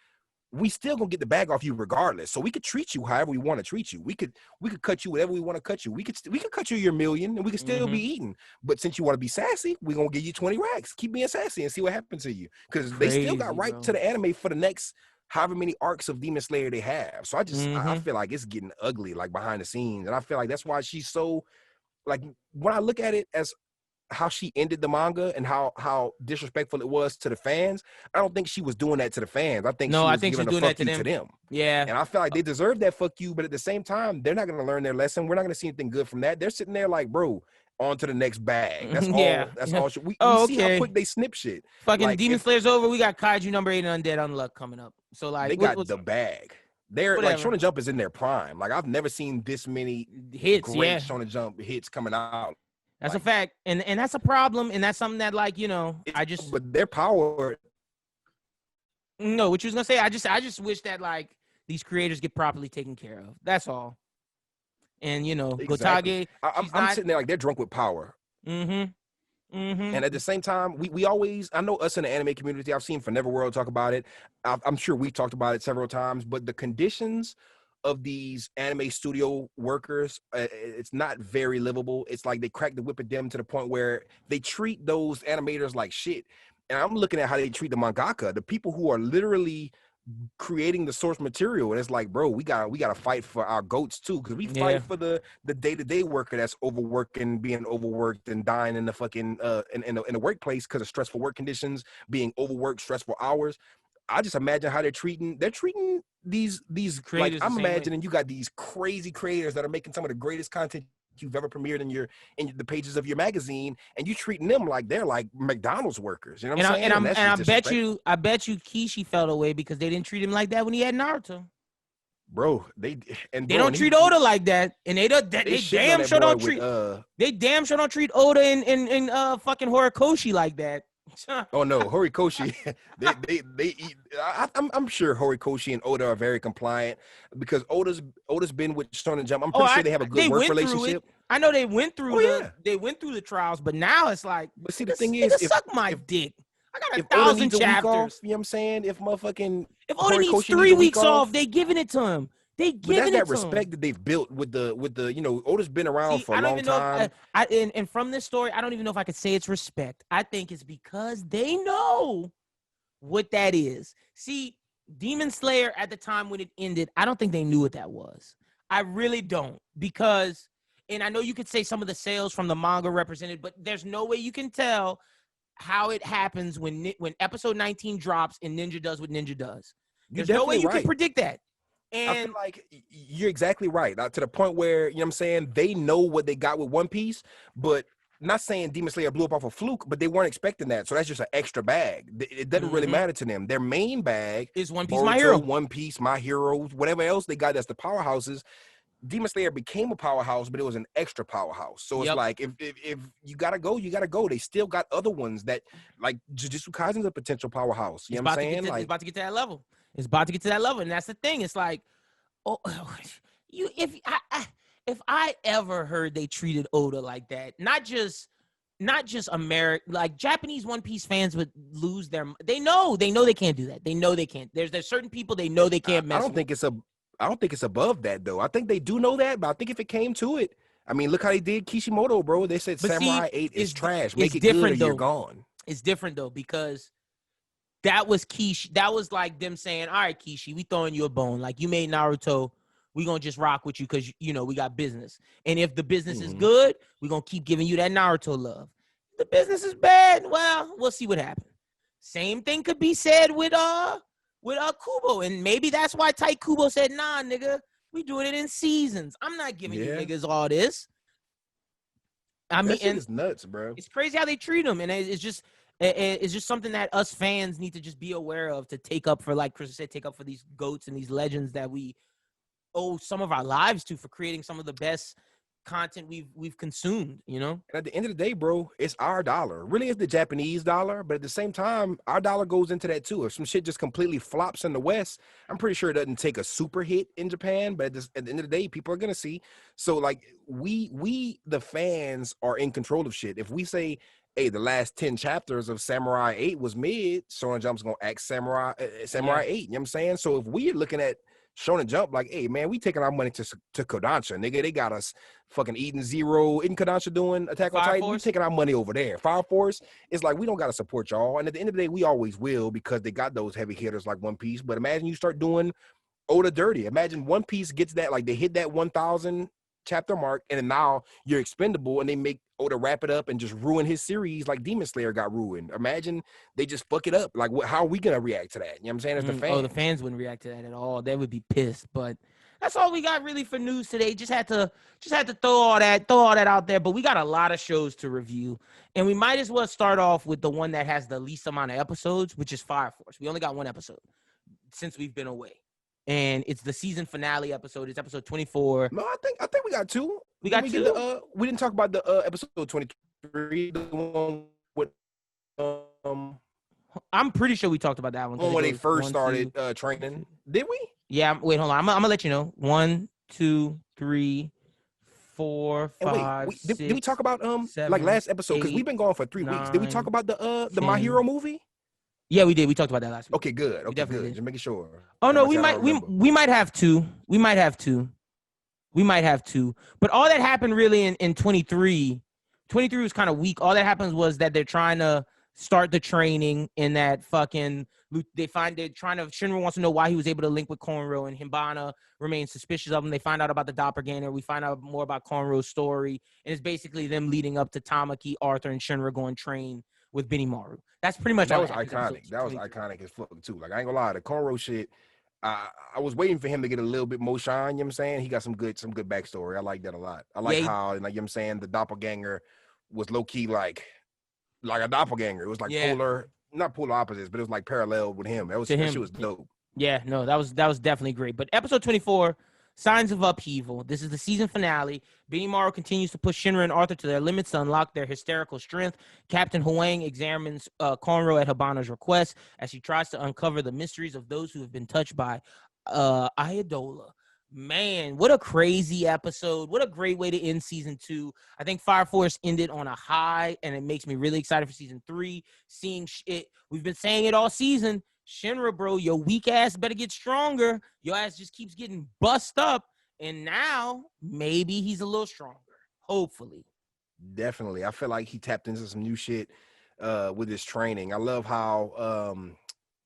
we still gonna get the bag off you regardless. So we could treat you however we want to treat you. We could cut you whatever we want to cut you. We could cut you your $1 million and we could still be eating. But since you want to be sassy, we're gonna give you 20 racks. Keep being sassy and see what happens to you. Because they still got right to the anime for the next however many arcs of Demon Slayer they have. So I feel like it's getting ugly, like behind the scenes. And I feel like that's why she's so, like, when I look at it as how she ended the manga and how disrespectful it was to the fans, I don't think she was doing that to the fans. I think she was giving a fuck you to them. Yeah. And I feel like they deserve that fuck you, but at the same time, they're not going to learn their lesson. We're not going to see anything good from that. They're sitting there like, bro, on to the next bag. That's all. That's all. We see how quick they snip shit. Fucking like, Demon Slayer's over. We got Kaiju number 8 and Undead Unluck coming up. So like, they got the bag. They're like, Shonen Jump is in their prime. Like, I've never seen this many hits. Great Shonen Jump hits coming out. That's a fact, and that's a problem, and that's something that, like, you know, but their power. No, what you was gonna say? I just wish that like these creators get properly taken care of. that's all. And you know, exactly. Gotouge, I'm sitting there like they're drunk with power. And at the same time, we always, I know us in the anime community, I've seen For Never World talk about it. I'm sure we've talked about it several times, but the conditions of these anime studio workers, it's not very livable. It's like they crack the whip at them to the point where they treat those animators like shit. And I'm looking at how they treat the mangaka, the people who are literally creating the source material. And it's like, bro, we gotta fight for our goats too, because we fight for the day-to-day worker that's overworking, being overworked and dying in the fucking in the workplace because of stressful work conditions, being overworked, stressful hours. I just imagine how they're treating these creators. Like, I'm imagining you got these crazy creators that are making some of the greatest content you've ever premiered in the pages of your magazine, and you treating them like they're like McDonald's workers. You know what I'm saying? And I bet you Kishi felt away because they didn't treat him like that when he had Naruto. Bro, they don't treat Oda like that, and they damn sure don't treat Oda and fucking Horikoshi like that. Oh no, Horikoshi. they eat. I'm sure Horikoshi and Oda are very compliant because Oda's been with Shonen Jump. I'm Oh, pretty sure they have a good they work went through it. relationship. I know they went through Oh yeah. the trials, but now it's like, But see, the thing nigga, is, suck my if dick. I got if a Oda 1,000 needs a week off, chapters. you know what I'm saying? If motherfucking If Oda needs Horikoshi 3 needs a weeks week off, they giving it to him. They but that's giving that it to him. respect that they've built with the Oda's been around See, for a I don't long even know time. if and from this story, I don't even know if I could say it's respect. I think it's because they know what that is. See, Demon Slayer at the time when it ended, I don't think they knew what that was. I really don't, because, and I know you could say some of the sales from the manga represented, but there's no way you can tell how it happens when episode 19 drops and Ninja does what Ninja does. There's no way you can predict that. And I feel like you're exactly right. To the point where, you know what I'm saying, they know what they got with One Piece, but not saying Demon Slayer blew up off a fluke, but they weren't expecting that. So that's just an extra bag. It doesn't really matter to them. Their main bag is One Piece, Boruto, My Hero. One Piece, My Heroes, whatever else they got that's the powerhouses. Demon Slayer became a powerhouse, but it was an extra powerhouse. So it's like, if you gotta go, you gotta go. They still got other ones that, like Jujutsu Kaisen's a potential powerhouse. You know what I'm saying? It's about to get to that level. It's about to get to that level, and that's the thing. It's like, oh, if I ever heard they treated Oda like that, not just American, like Japanese One Piece fans would lose their. They know they can't do that. They know they can't. There's certain people they know they can't mess. I don't think it's above that though. I think they do know that, but I think if it came to it, I mean, look how they did Kishimoto, bro. They said Samurai 8 is trash. Make it good or you're gone. It's different though, because that was Kishi. That was like them saying, all right, Kishi, we throwing you a bone. Like, you made Naruto. We gonna just rock with you because, you know, we got business. And if the business is good, we gonna keep giving you that Naruto love. If the business is bad, well, we'll see what happens. Same thing could be said with Kubo. And maybe that's why Tite Kubo said, nah, nigga, we doing it in seasons. I'm not giving you niggas all this. I mean, it's nuts, bro. It's crazy how they treat them, and it's just something that us fans need to just be aware of, to take up for, like Chris said, take up for these goats and these legends that we owe some of our lives to, for creating some of the best content we've consumed, you know? And at the end of the day, bro, it's our dollar. Really, it's the Japanese dollar, but at the same time, our dollar goes into that too. If some shit just completely flops in the West, I'm pretty sure it doesn't take a super hit in Japan, but at the end of the day, people are gonna see. So like, we the fans are in control of shit. If we say, hey, the last 10 chapters of Samurai 8 was mid, Shonen Jump's gonna act Samurai 8. You know what I'm saying? So if we're looking at Shonen Jump, like, hey, man, we taking our money to Kodansha, nigga. They got us fucking eating zero. Isn't Kodansha doing Attack on Titan? We taking our money over there. Fire Force, it's like, we don't got to support y'all. And at the end of the day, we always will, because they got those heavy hitters like One Piece. But imagine you start doing Oda dirty. Imagine One Piece gets that, like, they hit that 1,000 chapter mark, and then now you're expendable, and they make Oda wrap it up and just ruin his series like Demon Slayer got ruined. Imagine they just fuck it up. Like, how are we gonna react to that? You know what I'm saying? As the fans. Oh, the fans wouldn't react to that at all. They would be pissed. But that's all we got really for news today. Just had to throw all that out there. But we got a lot of shows to review, and we might as well start off with the one that has the least amount of episodes, which is Fire Force. We only got one episode since we've been away, and it's the season finale episode. It's episode 24. No, I think we got two. We got two. We didn't talk about the episode 23, the one with I'm pretty sure we talked about that one. When they first started training. Did we? Yeah. Wait, hold on. I'm gonna let you know. 1, 2, 3, 4, 5. Wait, 6, did we talk about 7, like last episode? Because 8, we've been going for 3 weeks. Did we talk about the My Hero movie? Yeah, we did. We talked about that last week. Okay, good. Okay, good. Just making sure. Oh no, we might have two. We might have two. But all that happened really in 23. 23 was kind of weak. All that happens was that they're trying to start the training in that fucking. Shinra wants to know why he was able to link with Konro, and Himbana remains suspicious of him. They find out about the doppelganger. We find out more about Konro's story, and it's basically them leading up to Tamaki, Arthur, and Shinra going train with Benimaru. That's pretty much that was iconic. That was iconic as fuck too. Like, I ain't gonna lie, the Konro shit. I was waiting for him to get a little bit more shine. You know what I'm saying? He got some good backstory. I like that a lot. I like how, like, you know what I'm saying, the doppelganger was low key like a doppelganger. It was like not polar opposites, but it was like parallel with him. That shit was dope. Yeah, no, that was definitely great. But episode 24, Signs of upheaval. This is the season finale. Benimaru continues to push Shinra and Arthur to their limits to unlock their hysterical strength. Captain Huang examines Conroe at Habano's request as he tries to uncover the mysteries of those who have been touched by Ayadola. Man, what a crazy episode. What a great way to end season 2. I think Fire Force ended on a high, and it makes me really excited for season 3. Seeing it, we've been saying it all season. Shinra, bro, your weak ass better get stronger. Your ass just keeps getting bust up, and now maybe he's a little stronger. Hopefully. Definitely. I feel like he tapped into some new shit with his training. I love how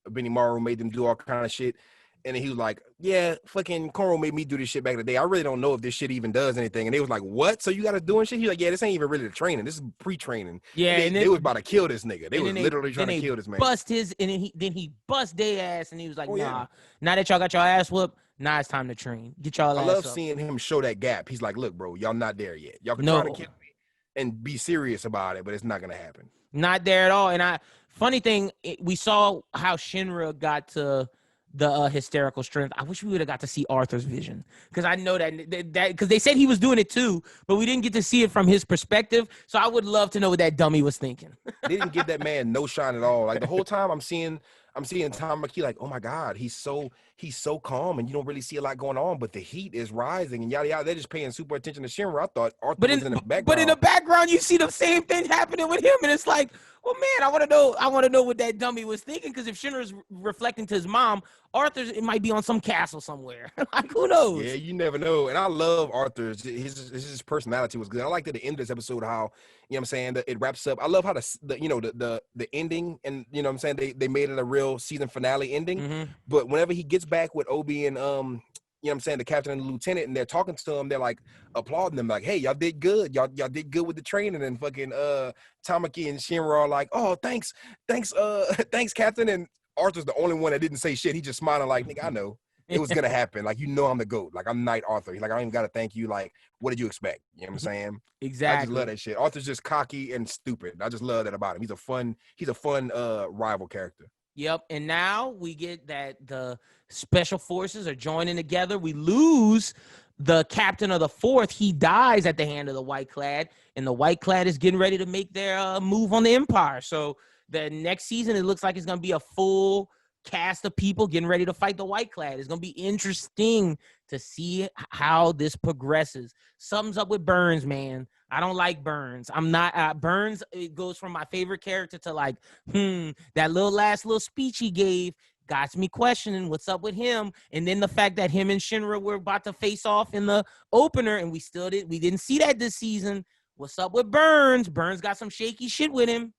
Benimaru made them do all kind of shit. And then he was like, yeah, fucking Koro made me do this shit back in the day. I really don't know if this shit even does anything. And they was like, what? So you got to do and shit? He's like, yeah, this ain't even really the training. This is pre-training. Yeah, and they was about to kill this nigga. They was literally trying to kill this man. Bust his, and then he bust their ass, and he was like, now that y'all got your ass whooped, now it's time to train. Get y'all ass up. I love seeing him show that gap. He's like, look, bro, y'all not there yet. Y'all can try to kill me and be serious about it, but it's not going to happen. Not there at all. And funny thing, we saw how Shinra got to the hysterical strength. I wish we would have got to see Arthur's vision, because I know that because they said he was doing it too, but we didn't get to see it from his perspective. So I would love to know what that dummy was thinking. They didn't give that man no shine at all. Like the whole time I'm seeing Tamaki like, oh my God, he's so calm and you don't really see a lot going on, but the heat is rising and yada yada. They're just paying super attention to Shinra. I thought Arthur was in the background. But in the background, you see the same thing happening with him, and it's like, well, man, I want to know what that dummy was thinking, because if Shinra's reflecting to his mom, it might be on some castle somewhere. Like, who knows? Yeah, you never know. And I love Arthur's. His personality was good. I liked at the end of this episode how, you know what I'm saying, that it wraps up. I love how the ending, and you know what I'm saying, they made it a real season finale ending. Mm-hmm. But whenever he gets back with Obi and you know what I'm saying, the captain and the lieutenant, and they're talking to him, they're like applauding them, like, hey, y'all did good. Y'all did good with the training. And fucking Tamaki and Shinra are like, oh, thanks, Captain. And Arthur's the only one that didn't say shit. He just smiling like, nigga, I know it was gonna happen. Like, you know, I'm the GOAT. Like, I'm Knight Arthur. He's like, I don't even gotta thank you. Like, what did you expect? You know what I'm saying? Exactly. I just love that shit. Arthur's just cocky and stupid. I just love that about him. He's a fun rival character. Yep. And now we get that the special forces are joining together. We lose the captain of the 4th. He dies at the hand of the White Clad, and the White Clad is getting ready to make their move on the Empire. So the next season, it looks like it's going to be a full cast of people getting ready to fight the White Clad. It's going to be interesting to see how this progresses. Something's up with Burns, man. I don't like Burns. I'm not Burns. It goes from my favorite character to like, that last little speech he gave got me questioning what's up with him. And then the fact that him and Shinra were about to face off in the opener, and we didn't see that this season. What's up with Burns? Burns got some shaky shit with him.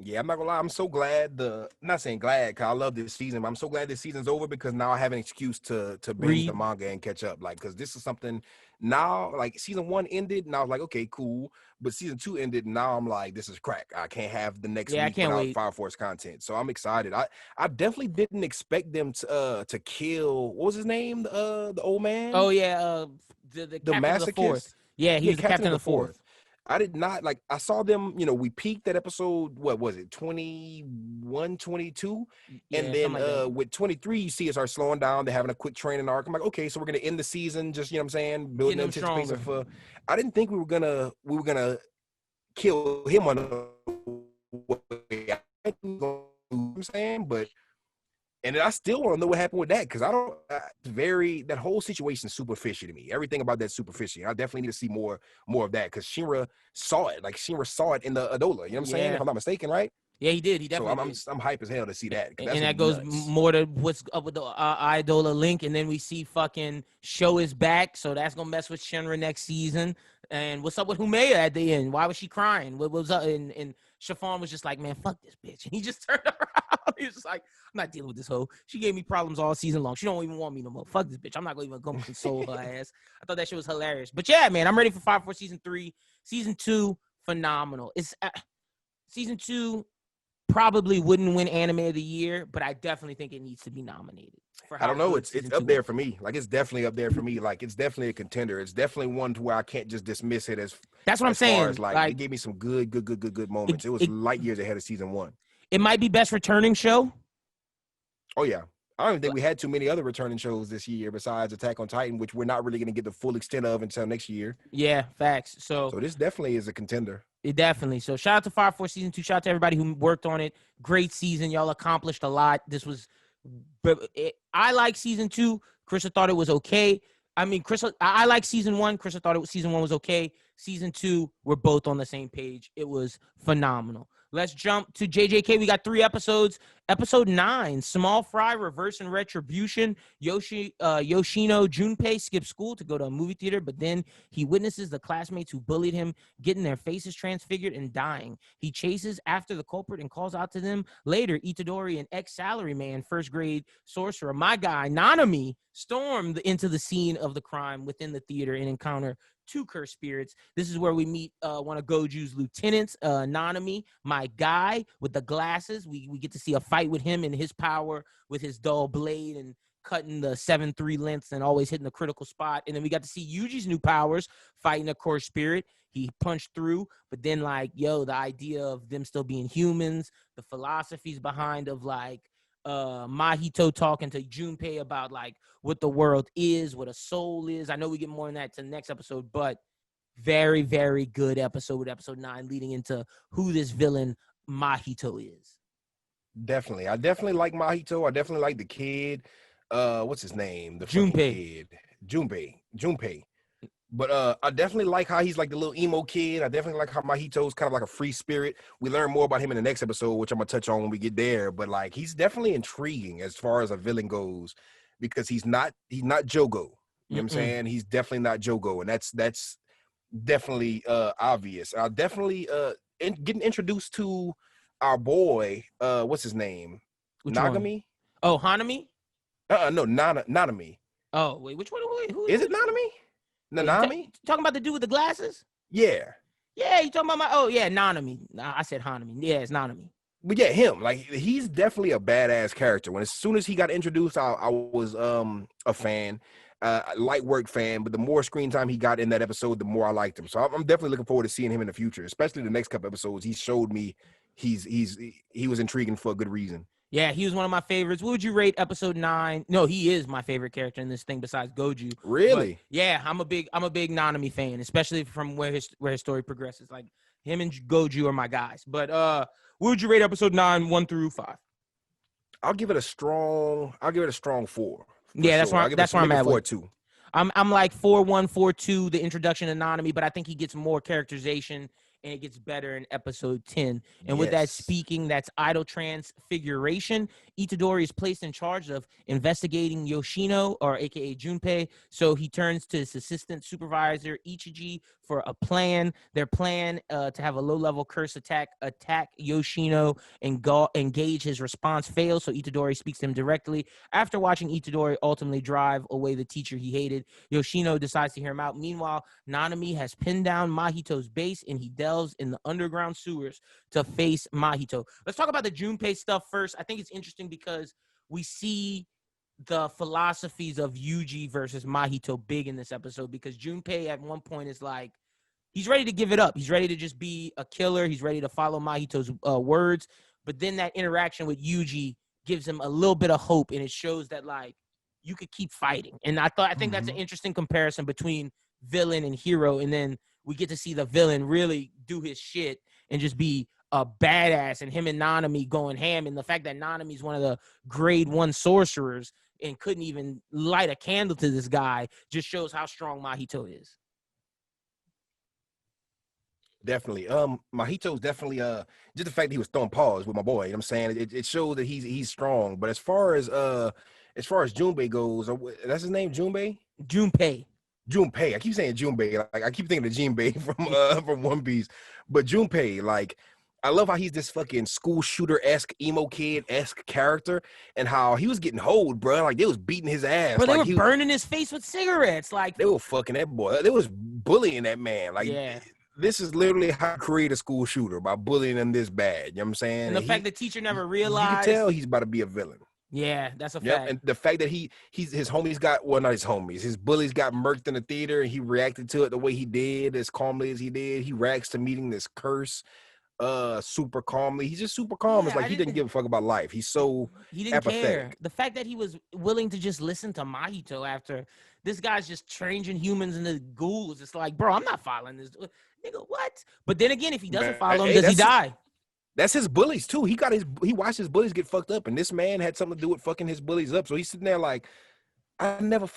Yeah, I'm not gonna lie. I'm so glad not saying glad, because I love this season, but I'm so glad this season's over, because now I have an excuse to read the manga and catch up. Like, because this is something now, like season 1 ended and I was like, okay, cool. But season 2 ended and now I'm like, this is crack. I can't have the next week without Fire Force content. So I'm excited. I definitely didn't expect them to kill, what was his name? The old man? Oh yeah, the captain of the 4th. Yeah, he was the captain of the 4th. I did not, like, I saw them, you know, we peaked at episode, what was it, 21, 22? Yeah, and then like with 23, you see it start slowing down. They're having a quick training arc. I'm like, okay, so we're going to end the season, just, you know what I'm saying, building anticipation for, I didn't think we were going to kill him on the way. I you know what I'm saying, but and I still want to know what happened with that, because I don't that whole situation is super fishy to me. Everything about that super fishy. I definitely need to see more of that, because Shinra saw it. Like, Shinra saw it in the Adola. You know what I'm saying? If I'm not mistaken, right? Yeah, he did. He definitely. So I'm hype as hell to see that. And that goes more to what's up with the Idola link, and then we see fucking Show is back, so that's gonna mess with Shinra next season. And what's up with Humea at the end? Why was she crying? What was up? And Chiffon was just like, man, fuck this bitch, and he just turned around. He was just like, I'm not dealing with this hoe. She gave me problems all season long. She don't even want me no more. Fuck this bitch. I'm not gonna even go console her ass. I thought that shit was hilarious. But yeah, man, I'm ready for Fire Force season 3. Season 2, phenomenal. It's season 2 probably wouldn't win anime of the year, but I definitely think it needs to be nominated. I don't know. It's up there for me. Like, it's definitely up there for me. Like, it's definitely a contender. It's definitely one to where I can't just dismiss it as. That's what I'm saying. As, like, it gave me some good moments. It was light years ahead of season 1. It might be best returning show. Oh yeah, I don't even think we had too many other returning shows this year besides Attack on Titan, which we're not really going to get the full extent of until next year. Yeah, facts. So this definitely is a contender. it definitely. So shout out to Fire Force season 2. Shout out to everybody who worked on it. Great season. Y'all accomplished a lot. I like season 2. Chrissa thought it was okay. I mean, Chrissa, I like season 1. Chrissa thought season 1 was okay. Season 2, we're both on the same page. It was phenomenal. Let's jump to JJK. We got 3 episodes. Episode 9, Small Fry, Reverse and Retribution. Yoshino Junpei skips school to go to a movie theater, but then he witnesses the classmates who bullied him getting their faces transfigured and dying. He chases after the culprit and calls out to them. Later, Itadori, an ex-salaryman, first grade sorcerer, my guy, Nanami, stormed into the scene of the crime within the theater and encounter 2 cursed spirits. This is where we meet one of Gotouge's lieutenants, Nanami, my guy with the glasses. We get to see a fight with him and his power with his dull blade and cutting the 7-3 lengths and always hitting the critical spot. And then we got to see Yuji's new powers fighting a cursed spirit. He punched through, but then the idea of them still being humans, the philosophies behind of Mahito talking to Junpei about what the world is, what a soul is. I know we get more on that to the next episode, but very, very good episode with episode 9 leading into who this villain Mahito is. Definitely. I definitely like Mahito. I definitely like the kid. What's his name? The Junpei. Kid. Junpei. But I definitely like how he's like the little emo kid. I definitely like how Mahito's kind of like a free spirit. We learn more about him in the next episode, which I'm gonna touch on when we get there. But he's definitely intriguing as far as a villain goes, because he's not Jogo. You know what I'm saying? He's definitely not Jogo, and that's definitely obvious. I'll definitely getting introduced to our boy. What's his name? Which Nagami? One? Oh, Hanami? No, Nanami. Oh, wait, which one? Who is it? Nanami? Nanami? Talking about the dude with the glasses? Yeah. Yeah, you talking about Nanami. I said Hanami. Yeah, it's Nanami. But yeah, him. He's definitely a badass character. As soon as he got introduced, I was a fan. Light work fan, but the more screen time he got in that episode, the more I liked him. So I'm definitely looking forward to seeing him in the future, especially the next couple episodes. He showed me he was intriguing for a good reason. Yeah, he was one of my favorites. What would you rate episode 9? No, he is my favorite character in this thing besides Goju. Really? But yeah, I'm a big Nanami fan, especially from where his story progresses. Him and Goju are my guys. But what would you rate episode 9, 1 through 5? I'll give it a strong 4. Yeah, that's sure. where I'm at. 4-2. I'm like 4-1, 4-2, the introduction to Nanami, but I think he gets more characterization and it gets better in episode 10. And with that speaking, that's idol transfiguration. Itadori is placed in charge of investigating Yoshino, or aka Junpei. So he turns to his assistant supervisor, Ichiji, for a plan. Their plan to have a low-level curse attack Yoshino and engage his response fails. So Itadori speaks to him directly. After watching Itadori ultimately drive away the teacher he hated, Yoshino decides to hear him out. Meanwhile, Nanami has pinned down Mahito's base and he delves in the underground sewers to face Mahito. Let's talk about the Junpei stuff first. I think it's interesting because we see the philosophies of Yuji versus Mahito big in this episode, because Junpei at one point is he's ready to give it up. He's ready to just be a killer. He's ready to follow Mahito's words. But then that interaction with Yuji gives him a little bit of hope, and it shows that you could keep fighting. And I think that's an interesting comparison between villain and hero. And then we get to see the villain really do his shit and just be a badass, and him and Nanami going ham. And the fact that Nanami is one of the grade 1 sorcerers and couldn't even light a candle to this guy just shows how strong Mahito is. Definitely. Mahito's definitely just the fact that he was throwing paws with my boy, you know what I'm saying? It shows that he's strong. But as far as Junpei goes, that's his name, Junpei? Junpei. I keep saying Junpei. I keep thinking of Jinbei from One Piece. But Junpei, I love how he's this fucking school shooter-esque, emo kid-esque character, and how he was getting holed, bro. They was beating his ass. But they were burning his face with cigarettes. They were fucking that boy. They was bullying that man. Yeah. This is literally how to create a school shooter, by bullying him this bad. You know what I'm saying? And the fact the teacher never realized. You can tell he's about to be a villain. Yeah, that's a fact. And the fact that his homies got, well, not his homies, his bullies got murked in the theater, and he reacted to it the way he did, as calmly as he did. He reacts to meeting this curse. super calmly. He's just super calm. It's Yeah, like he didn't give a fuck about life. He's so he didn't care. apathetic. The fact that he was willing to just listen to Mahito after this guy's just changing humans into ghouls. It's like, bro, I'm not following this. Nigga, what? But then again, if he doesn't Man, follow him, hey, does he die? that's his bullies too. He watched his bullies get fucked up, and this man had something to do with fucking his bullies up. So he's sitting there like, I never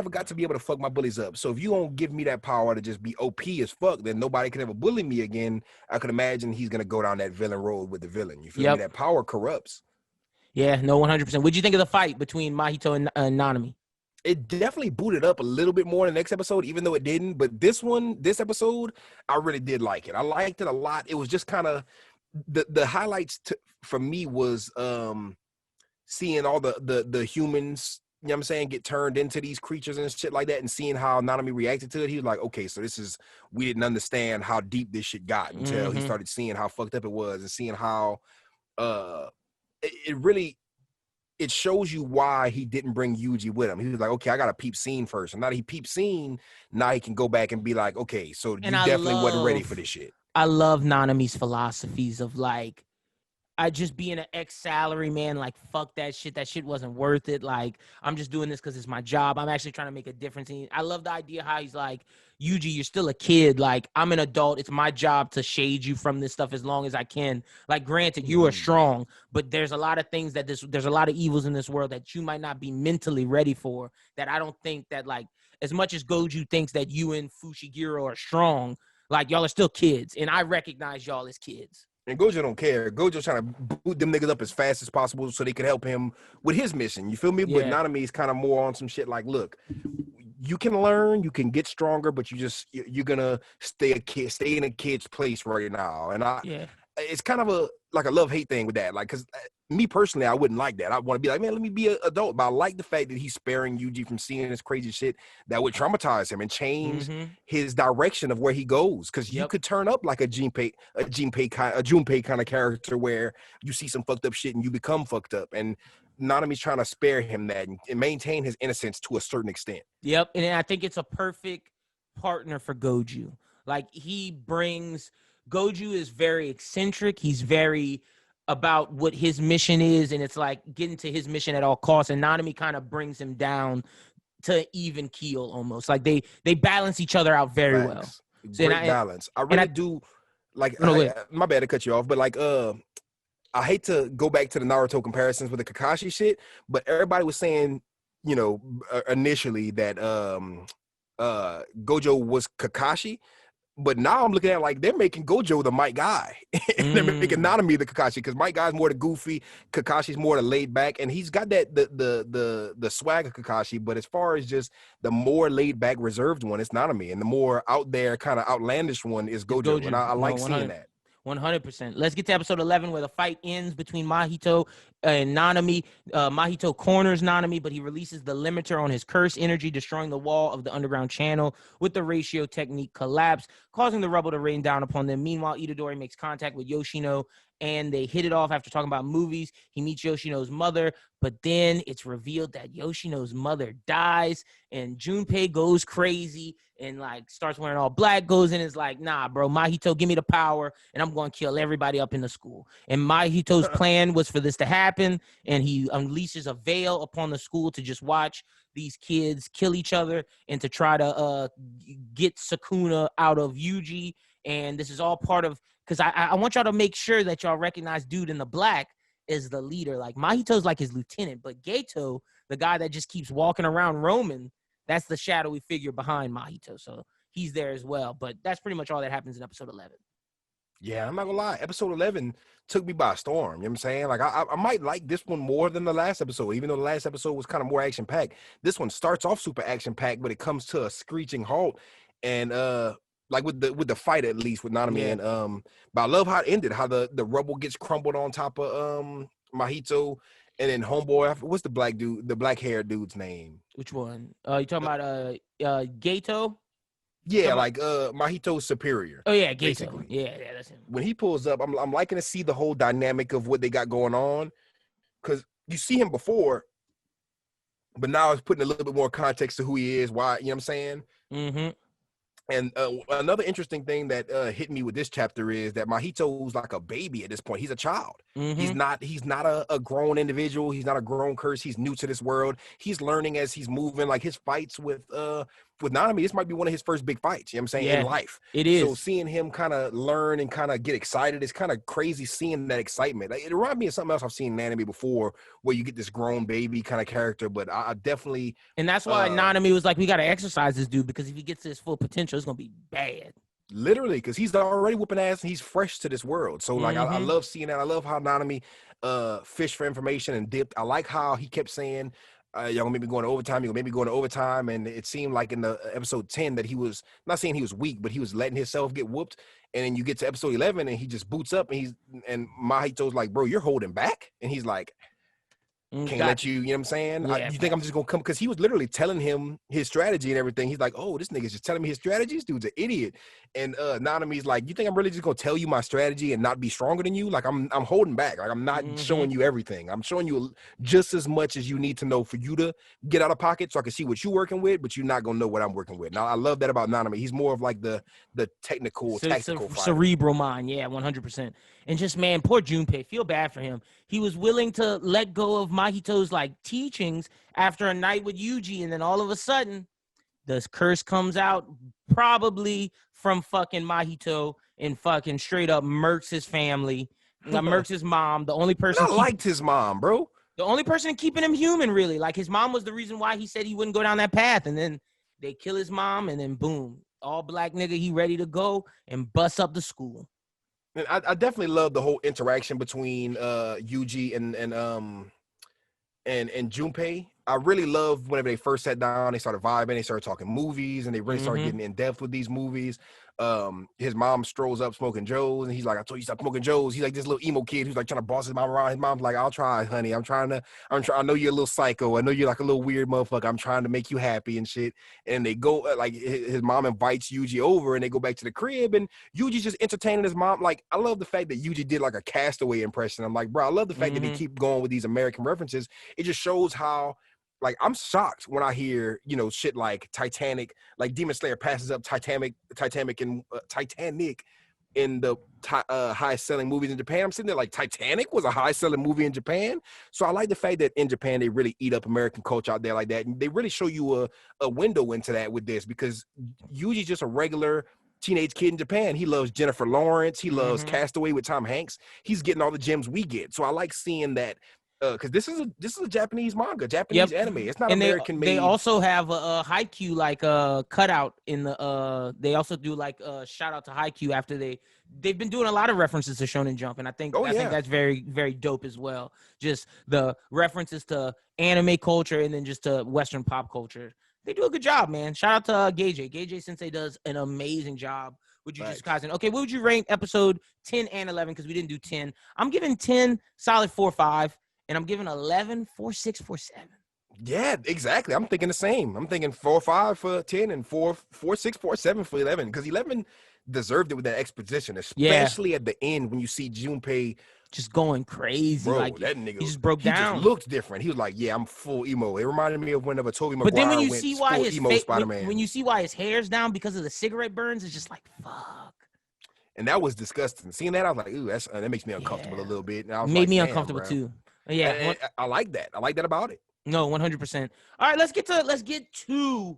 got to be able to fuck my bullies up. So if you don't give me that power to just be OP as fuck, then nobody can ever bully me again. I could imagine he's gonna go down that villain road with the villain. You feel me? Yep. That power corrupts. Yeah, no, 100%. What'd you think of the fight between Mahito and Nanami? It definitely booted up a little bit more in the next episode, even though it didn't. But this episode, I really did like it. I liked it a lot. It was just kind of the highlights for me was seeing all the humans, you know what I'm saying, get turned into these creatures and shit like that, and seeing how Nanami reacted to it. He was like, okay, so we didn't understand how deep this shit got until he started seeing how fucked up it was and seeing how it really it shows you why he didn't bring Yuji with him. He was like, okay, I got to peep scene first. And now that he peeped scene, now he can go back and be like, okay, so you definitely wasn't ready for this shit. I love Nanami's philosophies of like, I just being an ex-salary man, like, fuck that shit. That shit wasn't worth it. Like, I'm just doing this because it's my job. I'm actually trying to make a difference. And I love the idea how he's like, Yuji, you're still a kid. Like, I'm an adult. It's my job to shade you from this stuff as long as I can. Like, granted, you are strong, but there's a lot of things that there's a lot of evils in this world that you might not be mentally ready for, that I don't think that, like, as much as Goju thinks that you and Fushiguro are strong, like, y'all are still kids. And I recognize y'all as kids. And Gojo don't care. Gojo's trying to boot them niggas up as fast as possible so they could help him with his mission. You feel me? Yeah. But Nanami is kind of more on some shit like, look, you can learn, you can get stronger, but you're gonna stay in a kid's place right now. And it's kind of a love-hate thing with that. Like, because me personally, I wouldn't like that. I want to be like, man, let me be an adult. But I like the fact that he's sparing Yuji from seeing this crazy shit that would traumatize him and change his direction of where he goes. Because you could turn up like a Junpei kind of character where you see some fucked up shit and you become fucked up. And Nanami's trying to spare him that and maintain his innocence to a certain extent. Yep, and I think it's a perfect partner for Goju. Like, Goju is very eccentric. He's very about what his mission is, and it's like getting to his mission at all costs. And Nanami kind of brings him down to even keel almost. Like they balance each other out very well. Great balance. I really do. Like, my bad to cut you off, but like, I hate to go back to the Naruto comparisons with the Kakashi shit, but everybody was saying, you know, initially that Gojo was Kakashi. But now I'm looking at it like they're making Gojo the Might Guy. And they're making Nanami the Kakashi, because Might Guy's more the goofy, Kakashi's more the laid back, and he's got that the swag of Kakashi. But as far as just the more laid back, reserved one, it's Nanami, and the more out there kind of outlandish one is Gojo. And I like seeing that. 100%. Let's get to episode 11 where the fight ends between Mahito and Nanami. Mahito corners Nanami, but he releases the limiter on his curse energy, destroying the wall of the underground channel with the ratio technique collapse, causing the rubble to rain down upon them. Meanwhile, Itadori makes contact with Yoshino, and they hit it off after talking about movies. He meets Yoshino's mother, but then it's revealed that Yoshino's mother dies, and Junpei goes crazy and like starts wearing all black, goes in and is like, nah, bro, Mahito, give me the power, and I'm going to kill everybody up in the school. And Mahito's plan was for this to happen, and he unleashes a veil upon the school to just watch these kids kill each other and to try to get Sukuna out of Yuji. And this is all part of, because I want y'all to make sure that y'all recognize dude in the black is the leader. Like, Mahito's like his lieutenant, but Gato, the guy that just keeps walking around roaming, that's the shadowy figure behind Mahito. So he's there as well. But that's pretty much all that happens in episode 11. Yeah, I'm not gonna lie. Episode 11 took me by storm. You know what I'm saying? Like, I might like this one more than the last episode, even though the last episode was kind of more action-packed. This one starts off super action-packed, but it comes to a screeching halt. And like with the fight, at least with Nanami, and but I love how it ended, how the rubble gets crumbled on top of Mahito, and then homeboy, what's the black dude, the black haired dude's name? Which one? You talking about Gato? Yeah, like Mahito's superior. Oh yeah, Gato. Basically. Yeah, that's him. When he pulls up, I'm liking to see the whole dynamic of what they got going on, because you see him before, but now it's putting a little bit more context to who he is, why, you know what I'm saying? And another interesting thing that hit me with this chapter is that Mahito's like a baby at this point. He's a child. He's Mm-hmm. not. He's not a grown individual. He's not a grown curse. He's new to this world. He's learning as he's moving. Like his fights with Nanami, this might be one of his first big fights. You know what I'm saying, in Yeah, life. it So is. seeing him kind of learn and kind of get excited, it's kind of crazy seeing that excitement. Like, it reminds me of something else I've seen in anime before, where you get this grown baby kind of character. But I definitely. And that's why Nanami was like, we got to exercise this dude, because if he gets to his full potential, it's going to be bad. Literally, because he's already whooping ass and he's fresh to this world. So like I Mm-hmm. love seeing that. I love how Nanami fished for information and dipped. I like how he kept saying, y'all gonna maybe going to overtime, you're gonna maybe going to overtime. And it seemed like in the episode 10 that he was not saying he was weak, but he was letting himself get whooped. And then you get to episode 11 and he just boots up and Mahito's like, bro, you're holding back. And he's like, can't let you know what I'm saying? Yeah, You think I'm just gonna come? Because he was literally telling him his strategy and everything. He's like, oh, this nigga's just telling me his strategy. This dude's an idiot. And Nanami's like, you think I'm really just gonna tell you my strategy and not be stronger than you? Like I'm holding back. Like I'm not showing you everything. I'm showing you just as much as you need to know for you to get out of pocket so I can see what you're working with, but you're not gonna know what I'm working with. Now I love that about Nanami. He's more of like the technical, tactical fighter. cerebral mind. Yeah, 100%. And just, man, poor Junpei. Feel bad for him. He was willing to let go of Mahito's like teachings after a night with Yuji, and then all of a sudden, the curse comes out, probably from fucking Mahito, and fucking straight up murks his family, murks his mom. The only person I liked his mom, bro. The only person keeping him human, really. Like, his mom was the reason why he said he wouldn't go down that path, and then they kill his mom, and then boom, all black nigga, he ready to go and bust up the school. And I definitely love the whole interaction between Yuji and Junpei. I really love whenever they first sat down, they started vibing, they started talking movies, and they really started getting in depth with these movies. His mom strolls up smoking Joes, and he's like, I told you stop smoking Joes. He's like this little emo kid who's like trying to boss his mom around. His mom's like, I'll try, honey. I know you're a little psycho. I know you're like a little weird motherfucker. I'm trying to make you happy and shit. And they go, like, his mom invites Yuji over, and they go back to the crib, and Yuji's just entertaining his mom. Like, I love the fact that Yuji did like a Castaway impression. I'm like, bro, I love the fact that they keep going with these American references. It just shows how, like, I'm shocked when I hear, shit like Titanic, like Demon Slayer passes up Titanic in the highest selling movies in Japan. I'm sitting there like, Titanic was a high selling movie in Japan. So I like the fact that in Japan, they really eat up American culture out there like that. And they really show you a window into that with this, because Yuji's just a regular teenage kid in Japan. He loves Jennifer Lawrence. He loves Castaway with Tom Hanks. He's getting all the gems we get. So I like seeing that. Because this is a Japanese manga, Japanese anime. It's not American made. They also have a Haikyuu like cutout in the. They also do like a shout out to Haikyuu after they've been doing a lot of references to Shonen Jump, and I think that's very, very dope as well. Just the references to anime culture and then just to Western pop culture. They do a good job, man. Shout out to Gage. Gage Sensei does an amazing job with Jujutsu Kaisen. Okay, what would you rank episode 10 and 11? Because we didn't do 10. I'm giving 10 solid 4.5. And I'm giving 11, 4.6, 4.7. Yeah, exactly. I'm thinking the same. I'm thinking 4.5 for 10 and 4.6, 4.7 for 11. Because 11 deserved it with that exposition, especially at the end when you see Junpei just going crazy. Bro, like that nigga, he just broke down. He just looked different. He was like, yeah, I'm full emo. It reminded me of whenever Tobey Maguire but then when you went see why full his emo Spider-Man. when you see why his hair's down because of the cigarette burns, it's just like, fuck. And that was disgusting. Seeing that, I was like, ooh, that makes me uncomfortable a little bit. And I was made like, me uncomfortable too. Yeah, and I like that. I like that about it. No, 100%. All right, let's get to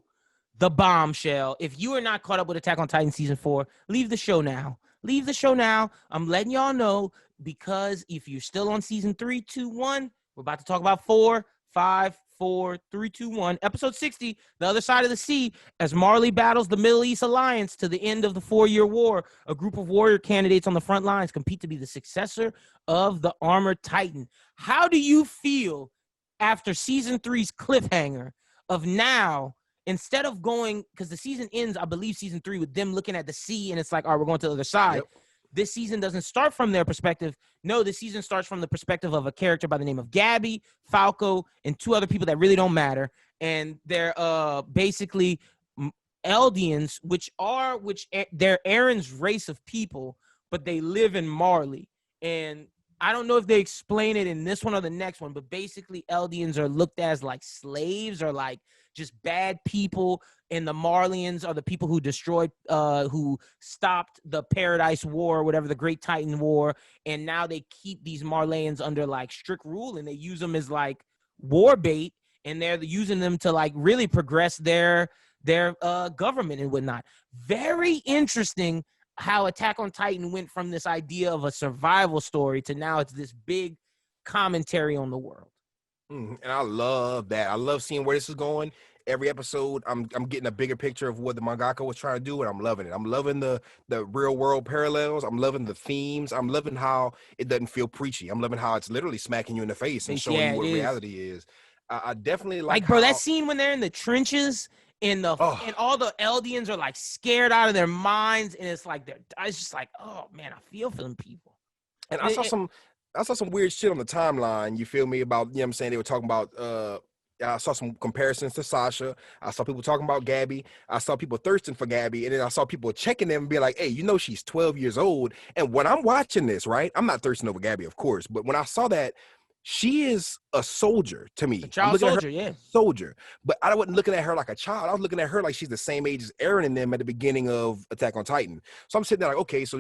the bombshell. If you are not caught up with Attack on Titan season 4, leave the show now. Leave the show now. I'm letting y'all know, because if you're still on season 3, 2, 1, we're about to talk about 4, 5, 4, 3, 2, 1. Episode 60, The Other Side of the Sea, as Marley battles the Middle East Alliance to the end of the 4-year war. A group of warrior candidates on the front lines compete to be the successor of the Armored Titan. How do you feel after season 3's cliffhanger of now, instead of going, because the season ends, I believe, season 3 with them looking at the sea, and it's like, all right, we're going to the other side. Yep. This season doesn't start from their perspective. No, this season starts from the perspective of a character by the name of Gabby, Falco, and 2 other people that really don't matter. And they're basically Eldians, which they're Aaron's race of people, but they live in Marley. And I don't know if they explain it in this one or the next one, but basically Eldians are looked as like slaves or like just bad people, and the Marlians are the people who destroyed, who stopped the Paradise War, whatever, the Great Titan War, and now they keep these Marleyans under like strict rule, and they use them as like war bait, and they're using them to like really progress their government and whatnot. Very interesting how Attack on Titan went from this idea of a survival story to now it's this big commentary on the world. And I love that. I love seeing where this is going. Every episode, I'm getting a bigger picture of what the mangaka was trying to do, and I'm loving it. I'm loving the real world parallels. I'm loving the themes. I'm loving how it doesn't feel preachy. I'm loving how it's literally smacking you in the face and showing you what reality is. I definitely like bro, how, that scene when they're in the trenches and all the Eldians are like scared out of their minds, and it's like it's just like, oh man, I feel for them people. And I saw some weird shit on the timeline, you feel me, about, you know what I'm saying, they were talking about I saw some comparisons to Sasha. I saw people talking about Gabby. I saw people thirsting for Gabby. And then I saw people checking them and be like, hey, you know, she's 12 years old. And when I'm watching this, right, I'm not thirsting over Gabby, of course. But when I saw that, she is a soldier to me. A child soldier, yeah. Soldier. But I wasn't looking at her like a child. I was looking at her like she's the same age as Eren and them at the beginning of Attack on Titan. So I'm sitting there like, okay, so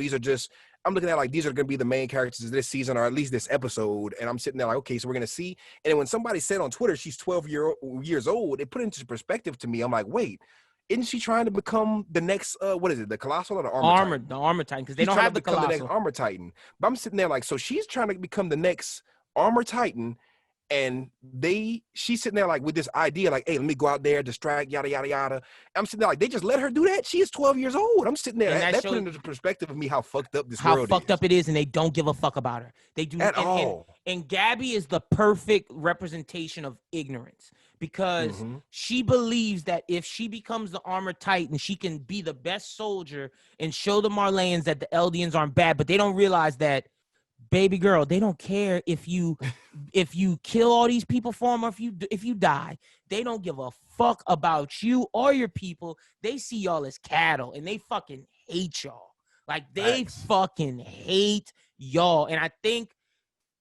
I'm looking at like, these are going to be the main characters of this season, or at least this episode. And I'm sitting there like, okay, so we're going to see. And then when somebody said on Twitter, she's 12 years old, it put into perspective to me. I'm like, wait, isn't she trying to become the next, what is it, the Colossal or the Armor Titan? The Armor Titan, because they don't have the Colossal. The next Armor Titan. But I'm sitting there like, so she's trying to become the next Armor Titan. And she's sitting there like with this idea, like, hey, let me go out there, distract, yada, yada, yada. I'm sitting there like, they just let her do that? She is 12 years old. I'm sitting there. That put into the perspective of me how fucked up this world is. How fucked up it is, and they don't give a fuck about her. They do at all. And Gabby is the perfect representation of ignorance, because she believes that if she becomes the Armor Titan, she can be the best soldier and show the Marleyans that the Eldians aren't bad. But they don't realize that, baby girl, they don't care if you kill all these people for them, or if you die. They don't give a fuck about you or your people. They see y'all as cattle, and they fucking hate y'all. Like, they fucking hate y'all. And I think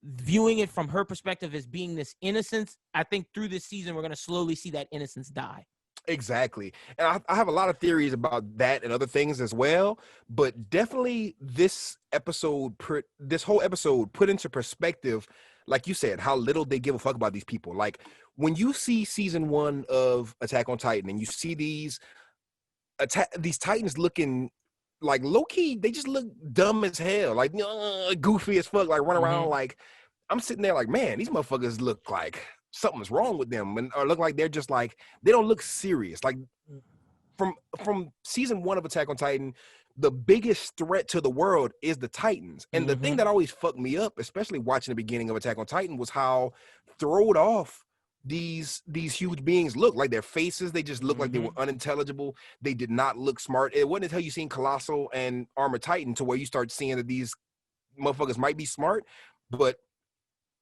viewing it from her perspective as being this innocence, I think through this season we're going to slowly see that innocence die. Exactly. And I have a lot of theories about that and other things as well, but definitely this whole episode put into perspective, like you said, how little they give a fuck about these people. Like, when you see season 1 of Attack on Titan and you see these Titans looking like low-key, they just look dumb as hell, like goofy as fuck, like run around, like, I'm sitting there like, man, these motherfuckers look like something's wrong with them, or look like they're just like, they don't look serious. Like, from season 1 of Attack on Titan, the biggest threat to the world is the Titans. And the thing that always fucked me up, especially watching the beginning of Attack on Titan, was how thrown off these huge beings look. Like, their faces, they just look like they were unintelligible. They did not look smart. It wasn't until you seen Colossal and Armor Titan to where you start seeing that these motherfuckers might be smart, but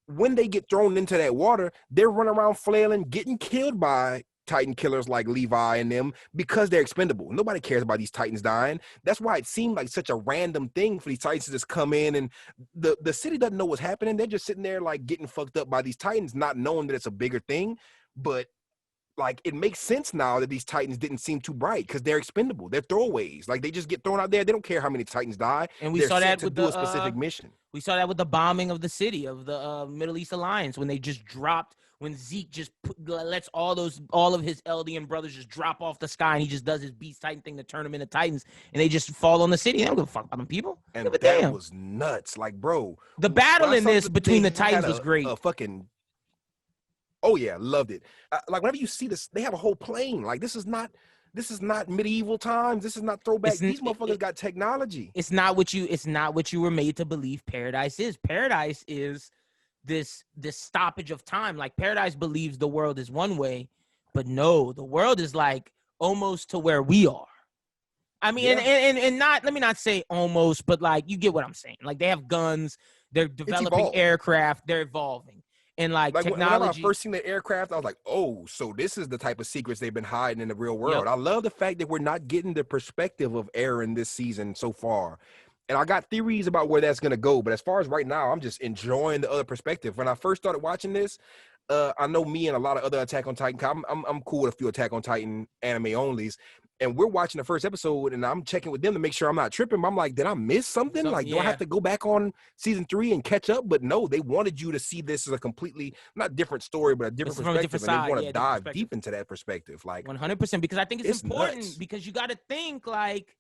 when they get thrown into that water, they're running around flailing, getting killed by Titan killers like Levi and them, because they're expendable. Nobody cares about these Titans dying. That's why it seemed like such a random thing for these Titans to just come in, and the city doesn't know what's happening. They're just sitting there like getting fucked up by these Titans, not knowing that it's a bigger thing. But like, it makes sense now that these Titans didn't seem too bright, because they're expendable. They're throwaways. Like, they just get thrown out there. They don't care how many Titans die. And we saw that with a specific mission. We saw that with the bombing of the city of the Middle East Alliance, when they just dropped, when Zeke just lets all of his Eldian brothers just drop off the sky, and he just does his Beast Titan thing to turn them into Titans, and they just fall on the city. They don't give a fuck about them people. And that was nuts. Like, bro, the battle in this between the Titans was great. Oh yeah, loved it. Like, whenever you see this, they have a whole plane. Like, this is not medieval times. This is not throwback. These motherfuckers got technology. It's not what you were made to believe Paradise is. Paradise is this stoppage of time. Like, Paradise believes the world is one way, but no, the world is like almost to where we are. I mean, and not, let me not say almost, but like, you get what I'm saying. Like, they have guns, they're developing aircraft, they're evolving. And like technology. When I first seen the aircraft, I was like, oh, so this is the type of secrets they've been hiding in the real world. I love the fact that we're not getting the perspective of Eren this season so far. And I got theories about where that's gonna go. But as far as right now, I'm just enjoying the other perspective. When I first started watching this, I know me and a lot of other Attack on Titan. I'm cool with a few Attack on Titan anime onlys, and we're watching the first episode, and I'm checking with them to make sure I'm not tripping. But I'm like, did I miss something? Like, do I have to go back on season 3 and catch up? But no, they wanted you to see this as a completely not different story, but a different perspective, different side, and they want to dive deep into that perspective. Like 100%, because I think it's important nuts. because you got to think like,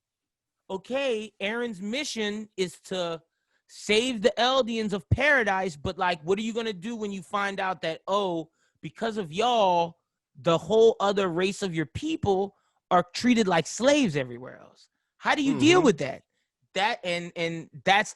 okay, Aaron's mission is to save the Eldians of paradise, but like, what are you gonna do when you find out that, oh, because of y'all, the whole other race of your people are treated like slaves everywhere else? How do you deal with that? And that's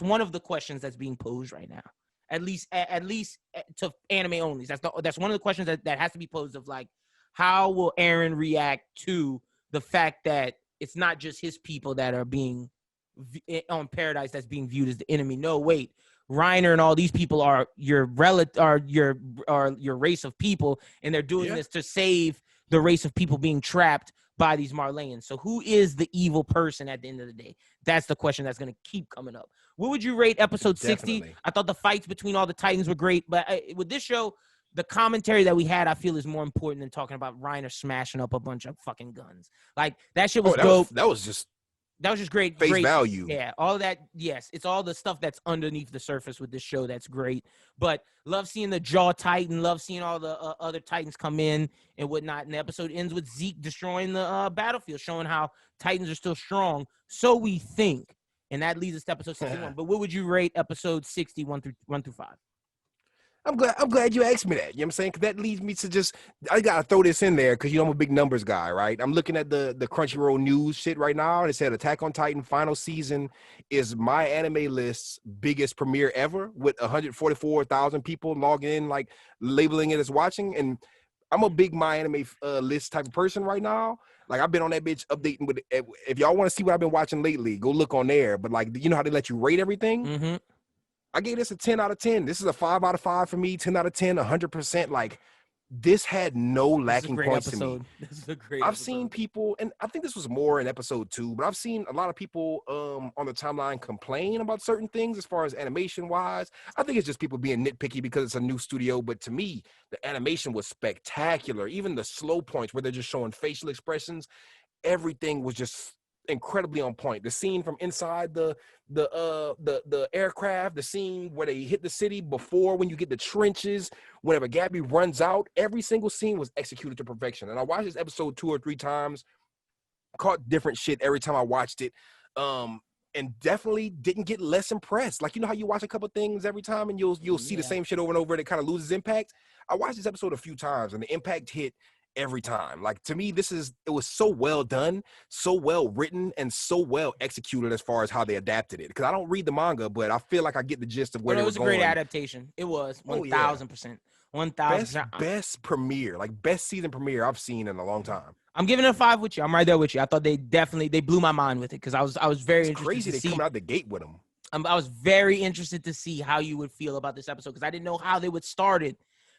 one of the questions that's being posed right now. At least to anime only. That's one of the questions that has to be posed of like, how will Aaron react to the fact that it's not just his people that are being on paradise that's being viewed as the enemy. No, wait, Reiner and all these people are your your race of people, and they're doing this to save the race of people being trapped by these Marleyans. So who is the evil person at the end of the day? That's the question that's going to keep coming up. What would you rate episode 60? I thought the fights between all the Titans were great, but with this show, the commentary that we had, I feel, is more important than talking about Reiner smashing up a bunch of fucking guns. Like, that shit was dope. That was just great. Face value. Yeah, all of that. Yes, it's all the stuff that's underneath the surface with this show that's great. But love seeing the Jaw Titan. Love seeing all the other Titans come in and whatnot. And the episode ends with Zeke destroying the battlefield, showing how Titans are still strong. So we think. And that leads us to episode 61. But what would you rate episode 60, 1 through 5? I'm glad you asked me that. You know what I'm saying? Because that leads me to just, I got to throw this in there because, you know, I'm a big numbers guy, right? I'm looking at the Crunchyroll news shit right now. And it said Attack on Titan final season is my anime list's biggest premiere ever with 144,000 people logging in, like labeling it as watching. And I'm a big My Anime list type of person right now. Like, I've been on that bitch updating with, if y'all want to see what I've been watching lately, go look on there. But, like, you know how they let you rate everything? Mm-hmm. I gave this a 10 out of 10. This is a 5 out of 5 for me, 10 out of 10, 100%. Like, this had no lacking points to me. This is a great I've seen people, and I think this was more in episode 2, but I've seen a lot of people on the timeline complain about certain things as far as animation-wise. I think it's just people being nitpicky because it's a new studio, but to me, the animation was spectacular. Even the slow points where they're just showing facial expressions, everything was just incredibly on point. The scene from inside the aircraft, the scene where they hit the city before when you get the trenches, whenever Gabby runs out, every single scene was executed to perfection. And I watched this episode 2 or 3 times, caught different shit every time I watched it, and definitely didn't get less impressed. Like, you know how you watch a couple things every time and you'll see the same shit over and over and it kind of loses impact? I watched this episode a few times and the impact hit every time. Like, to me, it was so well done, so well written, and so well executed as far as how they adapted it. Because I don't read the manga, but I feel like I get the gist of where it was going. It was a great adaptation. It was 1,000%. 1,000%. Best premiere, like best season premiere I've seen in a long time. I'm giving it a 5 with you. I'm right there with you. I thought they blew my mind with it because I was very interested. Crazy they coming out the gate with them. I was very interested to see how you would feel about this episode because I didn't know how they would start it.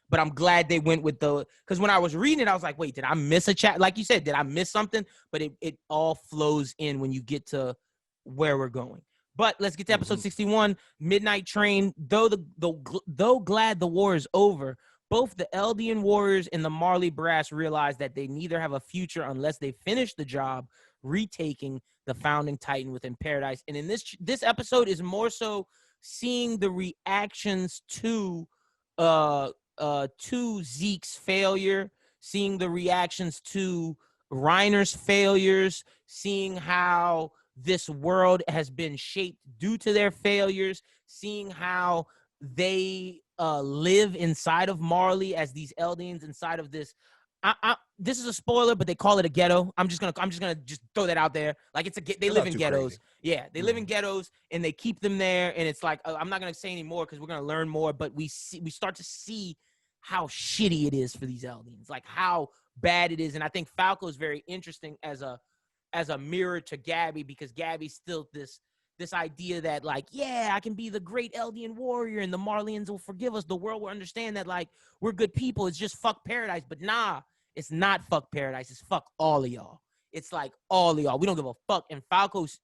But I'm glad they went with because when I was reading it, I was like, wait, did I miss a chat? Like you said, did I miss something? But it all flows in when you get to where we're going. But let's get to episode 61, Midnight Train. Though glad the war is over, both the Eldian warriors and the Marley brass realize that they neither have a future unless they finish the job retaking the founding Titan within paradise. And in this episode is more so seeing the reactions to Zeke's failure, seeing the reactions to Reiner's failures, seeing how this world has been shaped due to their failures, seeing how they live inside of Marley as these Eldians inside of this. This is a spoiler, but they call it a ghetto. I'm just gonna throw that out there. Like, they live in ghettos. Crazy. Yeah, they live in ghettos and they keep them there. And it's like, I'm not gonna say any more because we're gonna learn more. But we start to see how shitty it is for these Eldians, like how bad it is. And I think Falco is very interesting as a mirror to Gabby because Gabby's still this idea that, like, yeah, I can be the great Eldian warrior and the Marleyans will forgive us. The world will understand that, like, we're good people. It's just fuck paradise. But nah, it's not fuck paradise. It's fuck all of y'all. it's like all of y'all. We don't give a fuck. And Falco's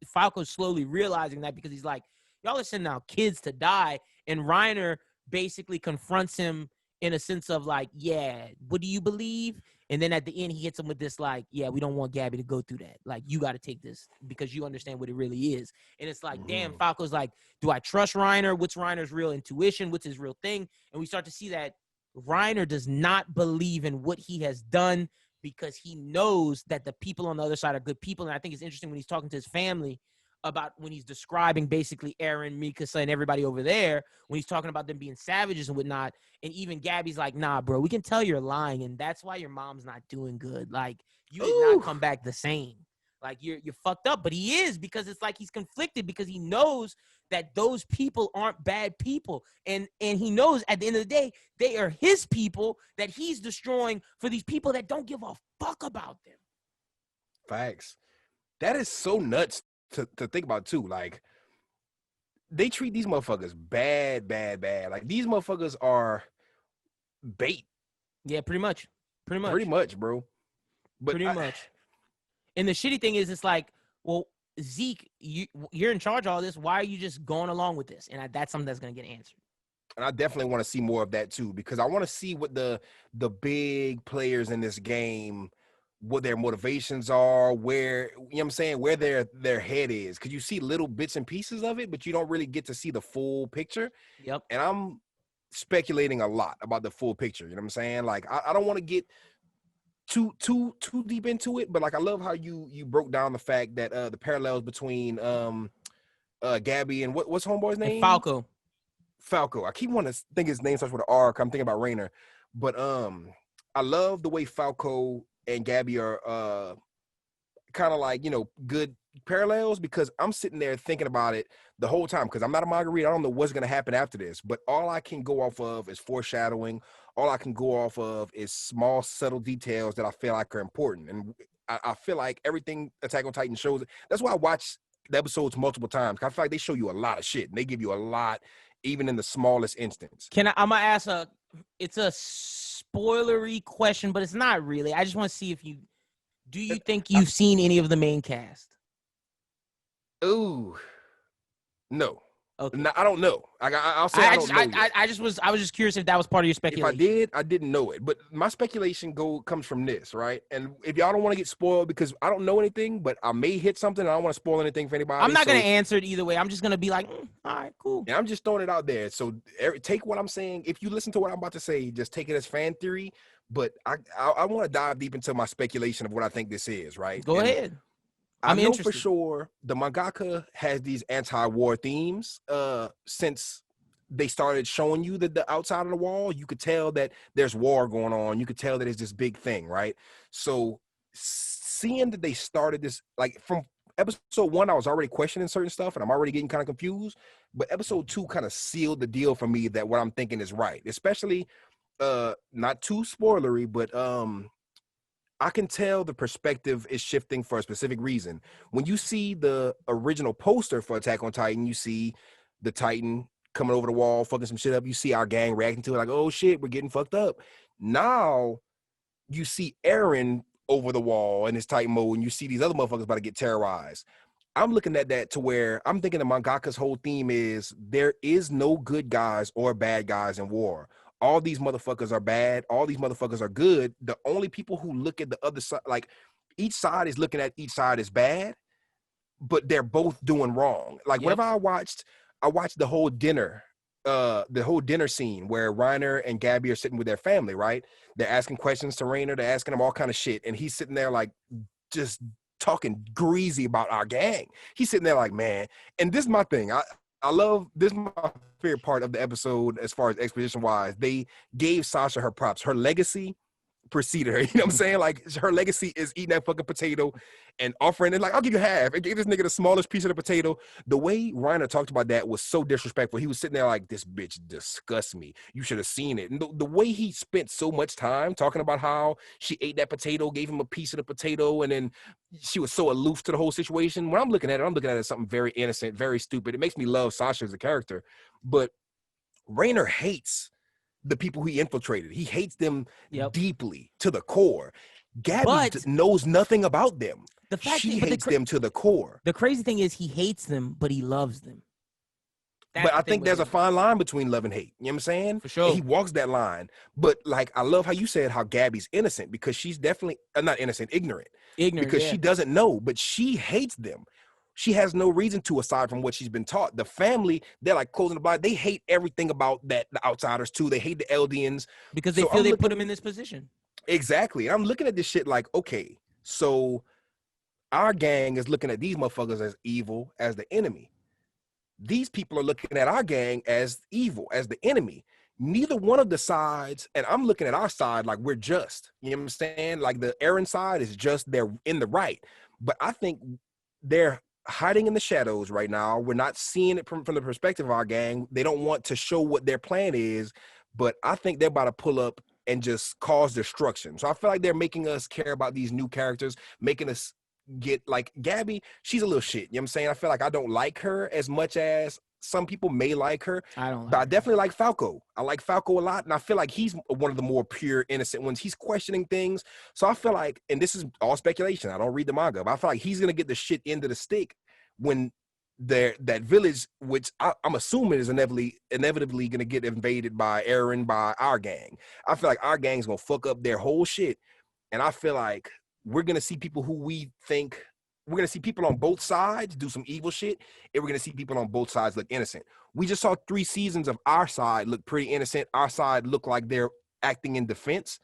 slowly realizing that because he's like, y'all are sending out kids to die. And Reiner basically confronts him in a sense of like, yeah, what do you believe? And then at the end, he hits him with this like, yeah, we don't want Gabby to go through that. Like, you got to take this because you understand what it really is. And it's like, damn, Falco's like, do I trust Reiner? What's Reiner's real intuition? What's his real thing? And we start to see that Reiner does not believe in what he has done because he knows that the people on the other side are good people. And I think it's interesting when he's talking to his family about when he's describing basically Eren, Mikasa, and everybody over there, when he's talking about them being savages and whatnot. And even Gabby's like, nah, bro, we can tell you're lying. And that's why your mom's not doing good. Like, you did not come back the same. Like, you're fucked up. But he is, because it's like he's conflicted because he knows that those people aren't bad people. And he knows at the end of the day, they are his people that he's destroying for these people that don't give a fuck about them. Facts. That is so nuts to think about too. Like, they treat these motherfuckers bad. Like, these motherfuckers are bait. Yeah, pretty much, bro. But pretty much. And the shitty thing is, it's like, well, Zeke, you're in charge of all this. Why are you just going along with this? And that's something that's going to get answered. And I definitely want to see more of that too, because I want to see what the big players in this game, what their motivations are, where, you know what I'm saying, where their head is. Because you see little bits and pieces of it, but you don't really get to see the full picture. Yep. And I'm speculating a lot about the full picture. You know what I'm saying? Like, I don't want to get too deep into it, but like, I love how you broke down the fact that the parallels between Gabby and what's homeboy's name? And Falco. I keep wanting to think his name starts with an R. I'm thinking about Reiner. But I love the way Falco and Gabby are kind of like, you know, good parallels, because I'm sitting there thinking about it the whole time, because I'm not a Marguerite. I don't know what's going to happen after this, but all I can go off of is foreshadowing. All I can go off of is small, subtle details that I feel like are important. And I feel like everything Attack on Titan shows, that's why I watch the episodes multiple times. I feel like they show you a lot of shit, and they give you a lot, even in the smallest instance. I'm going to ask it's a spoilery question, but it's not really. I just want to see if do you think you've seen any of the main cast? Ooh, no. Okay. No, I don't know. I'll say I don't know. I was just curious if that was part of your speculation. If I did, I didn't know it. But my speculation comes from this, right? And if y'all don't want to get spoiled, because I don't know anything, but I may hit something, and I don't want to spoil anything for anybody. I'm not going to answer it either way. I'm just going to be like, all right, cool. And I'm just throwing it out there. So take what I'm saying. If you listen to what I'm about to say, just take it as fan theory. But I want to dive deep into my speculation of what I think this is, right? Go ahead. I know for sure the mangaka has these anti-war themes since they started showing you the outside of the wall. You could tell that there's war going on. You could tell that it's this big thing, right? So seeing that they started this, like from episode 1, I was already questioning certain stuff and I'm already getting kind of confused. But episode 2 kind of sealed the deal for me that what I'm thinking is right, especially not too spoilery, but I can tell the perspective is shifting for a specific reason. When you see the original poster for Attack on Titan, you see the Titan coming over the wall, fucking some shit up. You see our gang reacting to it like, oh shit, we're getting fucked up. Now you see Eren over the wall in his Titan mode, and you see these other motherfuckers about to get terrorized. I'm looking at that to where I'm thinking the mangaka's whole theme is there is no good guys or bad guys in war. All these motherfuckers are bad. All these motherfuckers are good. The only people who look at the other side, like each side is looking at each side as bad, but they're both doing wrong. Like whenever I watched the whole dinner scene where Reiner and Gabby are sitting with their family, right? They're asking questions to Reiner. They're asking him all kind of shit. And he's sitting there like just talking greasy about our gang. He's sitting there like, man, and this is my thing. I love this. Is my favorite part of the episode as far as exposition wise. They gave Sasha her props. Her legacy preceded her. You know what I'm saying? Like her legacy is eating that fucking potato and offering it. Like, I'll give you half. And gave this nigga the smallest piece of the potato. The way Reiner talked about that was so disrespectful. He was sitting there like, this bitch disgusts me. You should have seen it. And the way he spent so much time talking about how she ate that potato, gave him a piece of the potato, and then she was so aloof to the whole situation. When I'm looking at it as something very innocent, very stupid. It makes me love Sasha as a character. But Reiner hates the people he infiltrated. He hates them deeply to the core. Gabby knows nothing about them. The fact She that, hates them to the core. the crazy thing is he hates them, but he loves them. That's But the I thing think with there's a him. fine line between love and hate. You know what I'm saying? For And sure. he walks that line. But like, I love how you said how Gabby's innocent, because she's definitely not innocent, ignorant, Ignorant, because yeah. she doesn't know, but she hates them. She has no reason to, aside from what she's been taught. The family, they're like closing the blind. They hate everything about that, the outsiders too. They hate the Eldians. Because they So feel I'm they put looking him in this position. exactly. I'm looking at this shit like, okay, so our gang is looking at these motherfuckers as evil, as the enemy. These people are looking at our gang as evil, as the enemy. Neither one of the sides, and I'm looking at our side like we're just. You know what I'm saying? Like the Aaron side is just, they're in the right. But I think they're hiding in the shadows right now. We're not seeing it from the perspective of our gang. They don't want to show what their plan is, but I think they're about to pull up and just cause destruction. So I feel like they're making us care about these new characters, making us get like Gabby. She's a little shit. You know what I'm saying? I feel like I don't like her as much as some people may like her. I don't But like I her. definitely like Falco. I like Falco a lot, and I feel like he's one of the more pure, innocent ones. He's questioning things. So I feel like, and this is all speculation, I don't read the manga, but I feel like he's gonna get the shit end of the stick when that village, which I'm assuming is inevitably gonna get invaded by Aaron, by our gang. I feel like our gang's gonna fuck up their whole shit. And I feel like we're gonna see people who we think, we're gonna see people on both sides do some evil shit, and we're gonna see people on both sides look innocent. We just saw 3 seasons of our side look pretty innocent. Our side look like they're acting in defense,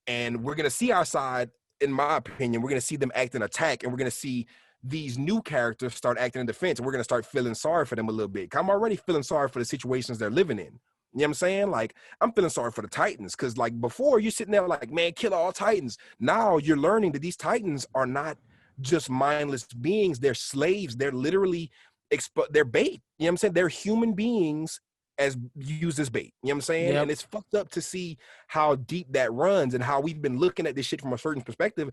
and we're gonna see our side, in my opinion, we're gonna see them act in attack, and we're gonna see these new characters start acting in defense, and we're gonna start feeling sorry for them a little bit. I'm already feeling sorry for the situations they're living in. You know what I'm saying? Like, I'm feeling sorry for the Titans, because like before, you're sitting there like, man, kill all Titans. Now you're learning that these Titans are not just mindless beings. They're slaves. They're literally they're bait. You know what I'm saying? They're human beings as used as bait. You know what I'm saying? Yep. And it's fucked up to see how deep that runs and how we've been looking at this shit from a certain perspective.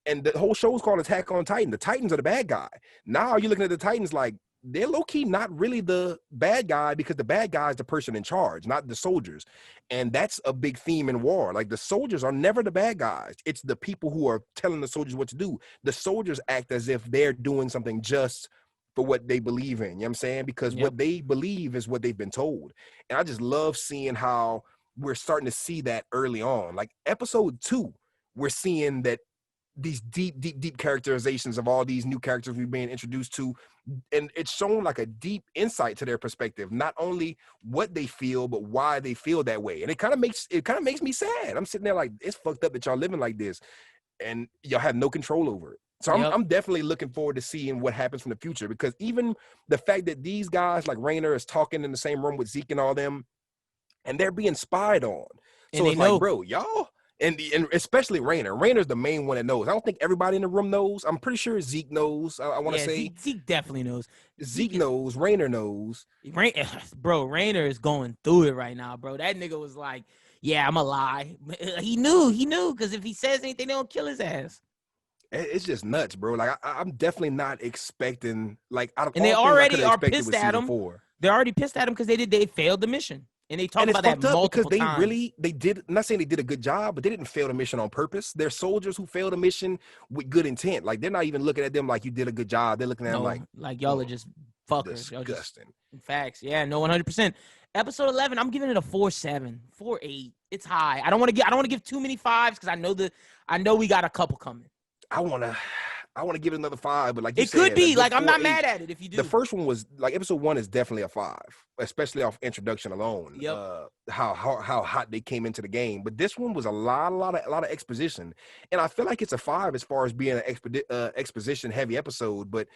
And the whole show is called Attack on Titan. The Titans are the bad guy. Now you're looking at the Titans like they're low-key not really the bad guy, because the bad guy is the person in charge, not the soldiers. And that's a big theme in war. Like, the soldiers are never the bad guys. It's the people who are telling the soldiers what to do. The soldiers act as if they're doing something just for what they believe in. You know what I'm saying? Because Yep. what they believe is what they've been told. And I just love seeing how we're starting to see that early on. Like episode 2, we're seeing that these deep characterizations of all these new characters we've been introduced to, and it's shown like a deep insight to their perspective, not only what they feel but why they feel that way. And it kind of makes me sad. I'm sitting there like, it's fucked up that y'all living like this and y'all have no control over it. So Yep. I'm definitely looking forward to seeing what happens from the future, because even the fact that these guys like Rainer is talking in the same room with Zeke and all them, and they're being spied on. And So they it's like, know. bro, y'all, and especially Rainer. Rainer's the main one that knows. I don't think everybody in the room knows. I'm pretty sure Zeke knows. I want to Yeah, say Zeke definitely knows. Zeke knows. Rainer knows. Bro, Rainer is going through it right now, bro. That nigga was like, yeah, I'm a lie. He knew, because if he says anything, they don't kill his ass. It's just nuts, bro. Like I'm definitely not expecting, like, out of And they all things I could already have are expected pissed with at season him. 4. They're already pissed at him because they failed the mission. And they talk And it's about that fucked up because multiple times. they did, I'm not saying they did a good job, but they didn't fail the mission on purpose. They're soldiers who failed a mission with good intent. Like, they're not even looking at them like you did a good job. They're looking at them like y'all are just fuckers. disgusting. Facts. Yeah, no, 100%. Episode 11, I'm giving it a 4.7, 4.8. It's high. I don't want to give too many 5s because I know we got a couple coming. I want to give it another 5, but like you it said, could be like 4, I'm not 8. mad at it if you do. The first one was like episode 1 is definitely a 5, especially off introduction alone. Yep. How hot they came into the game, but this one was a lot of exposition, and I feel like it's a 5 as far as being an exposition heavy episode. But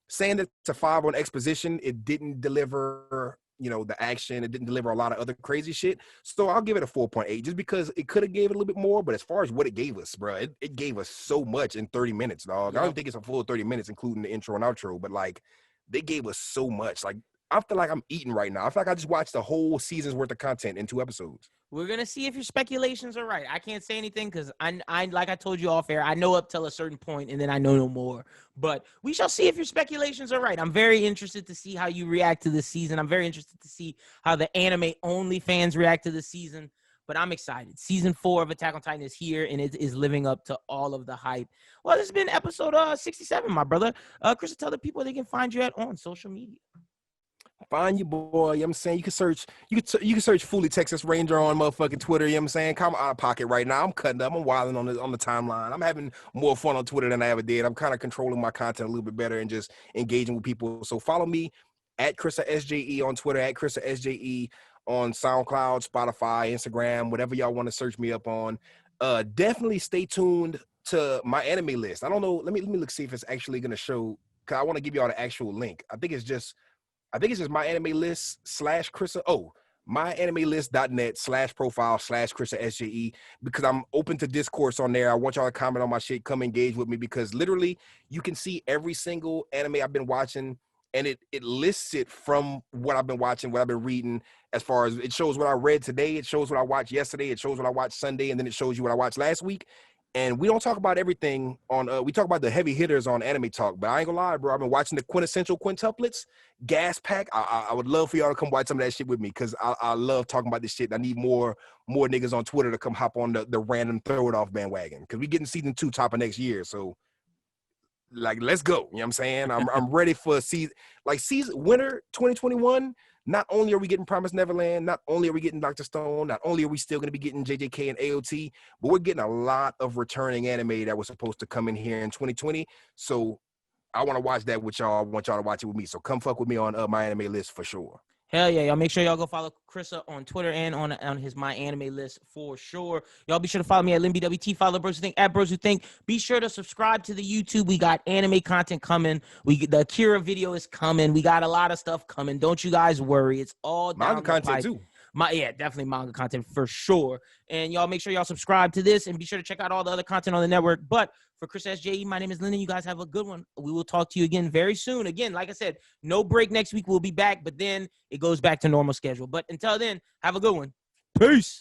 saying that it's a 5 on exposition, it didn't deliver, the action. It didn't deliver a lot of other crazy shit. So I'll give it a 4.8 just because it could have gave it a little bit more. But as far as what it gave us, bro, it gave us so much in 30 minutes, dog. Yep. I don't think it's a full 30 minutes, including the intro and outro, but like they gave us so much. Like, I feel like I'm eating right now. I feel like I just watched the whole season's worth of content in 2 episodes. We're gonna see if your speculations are right. I can't say anything because I like I told you off air. I know up till a certain point, and then I know no more. But we shall see if your speculations are right. I'm very interested to see how you react to this season. I'm very interested to see how the anime only fans react to this season. but I'm excited. Season 4 of Attack on Titan is here, and it is living up to all of the hype. Well, this has been episode 67, my brother. Chris, tell the people they can find you at on social media. Find your boy, you know what I'm saying? You can search Fully Texas Ranger on motherfucking Twitter, you know what I'm saying? I'm out of pocket right now. I'm cutting up. I'm wilding on the timeline. I'm having more fun on Twitter than I ever did. I'm kind of controlling my content a little bit better and just engaging with people. So follow me at Chrissa SJE on Twitter, at Chrissa SJE on SoundCloud, Spotify, Instagram, whatever y'all want to search me up on. Definitely stay tuned to my anime list. I don't know. Let me look, see if it's actually going to show, because I want to give y'all the actual link. I think it's just my anime list /Chrissa. Oh, myanimelist.net/profile/Chrissa SJE, because I'm open to discourse on there. I want y'all to comment on my shit, come engage with me, because literally you can see every single anime I've been watching, and it lists it from what I've been watching, what I've been reading, as far as it shows what I read today, it shows what I watched yesterday, it shows what I watched Sunday, and then it shows you what I watched last week. And we don't talk about everything on, we talk about the heavy hitters on Anime Talk, but I ain't gonna lie, bro. I've been watching the quintessential quintuplets, Gas Pack. I would love for y'all to come watch some of that shit with me, because I love talking about this shit. I need more niggas on Twitter to come hop on the random throw it off bandwagon, because we getting season 2 top of next year. So, like, let's go. You know what I'm saying? I'm ready for season winter 2021. Not only are we getting Promised Neverland, not only are we getting Dr. Stone, not only are we still going to be getting JJK and AOT, but we're getting a lot of returning anime that was supposed to come in here in 2020. So I want to watch that with y'all. I want y'all to watch it with me. So come fuck with me on my anime list for sure. Hell yeah, y'all make sure y'all go follow Chrissa on Twitter and on his My Anime list for sure. Y'all be sure to follow me at LynBWT, follow Bros Who Think at Bros Who Think. Be sure to subscribe to the YouTube. We got anime content coming. The Akira video is coming. We got a lot of stuff coming. Don't you guys worry. It's all down Manga content too. Definitely manga content for sure. And y'all make sure y'all subscribe to this and be sure to check out all the other content on the network. But for Chris SJE, my name is Lyn. You guys have a good one. We will talk to you again very soon. Again, like I said, no break next week. We'll be back, but then it goes back to normal schedule. But until then, have a good one. Peace.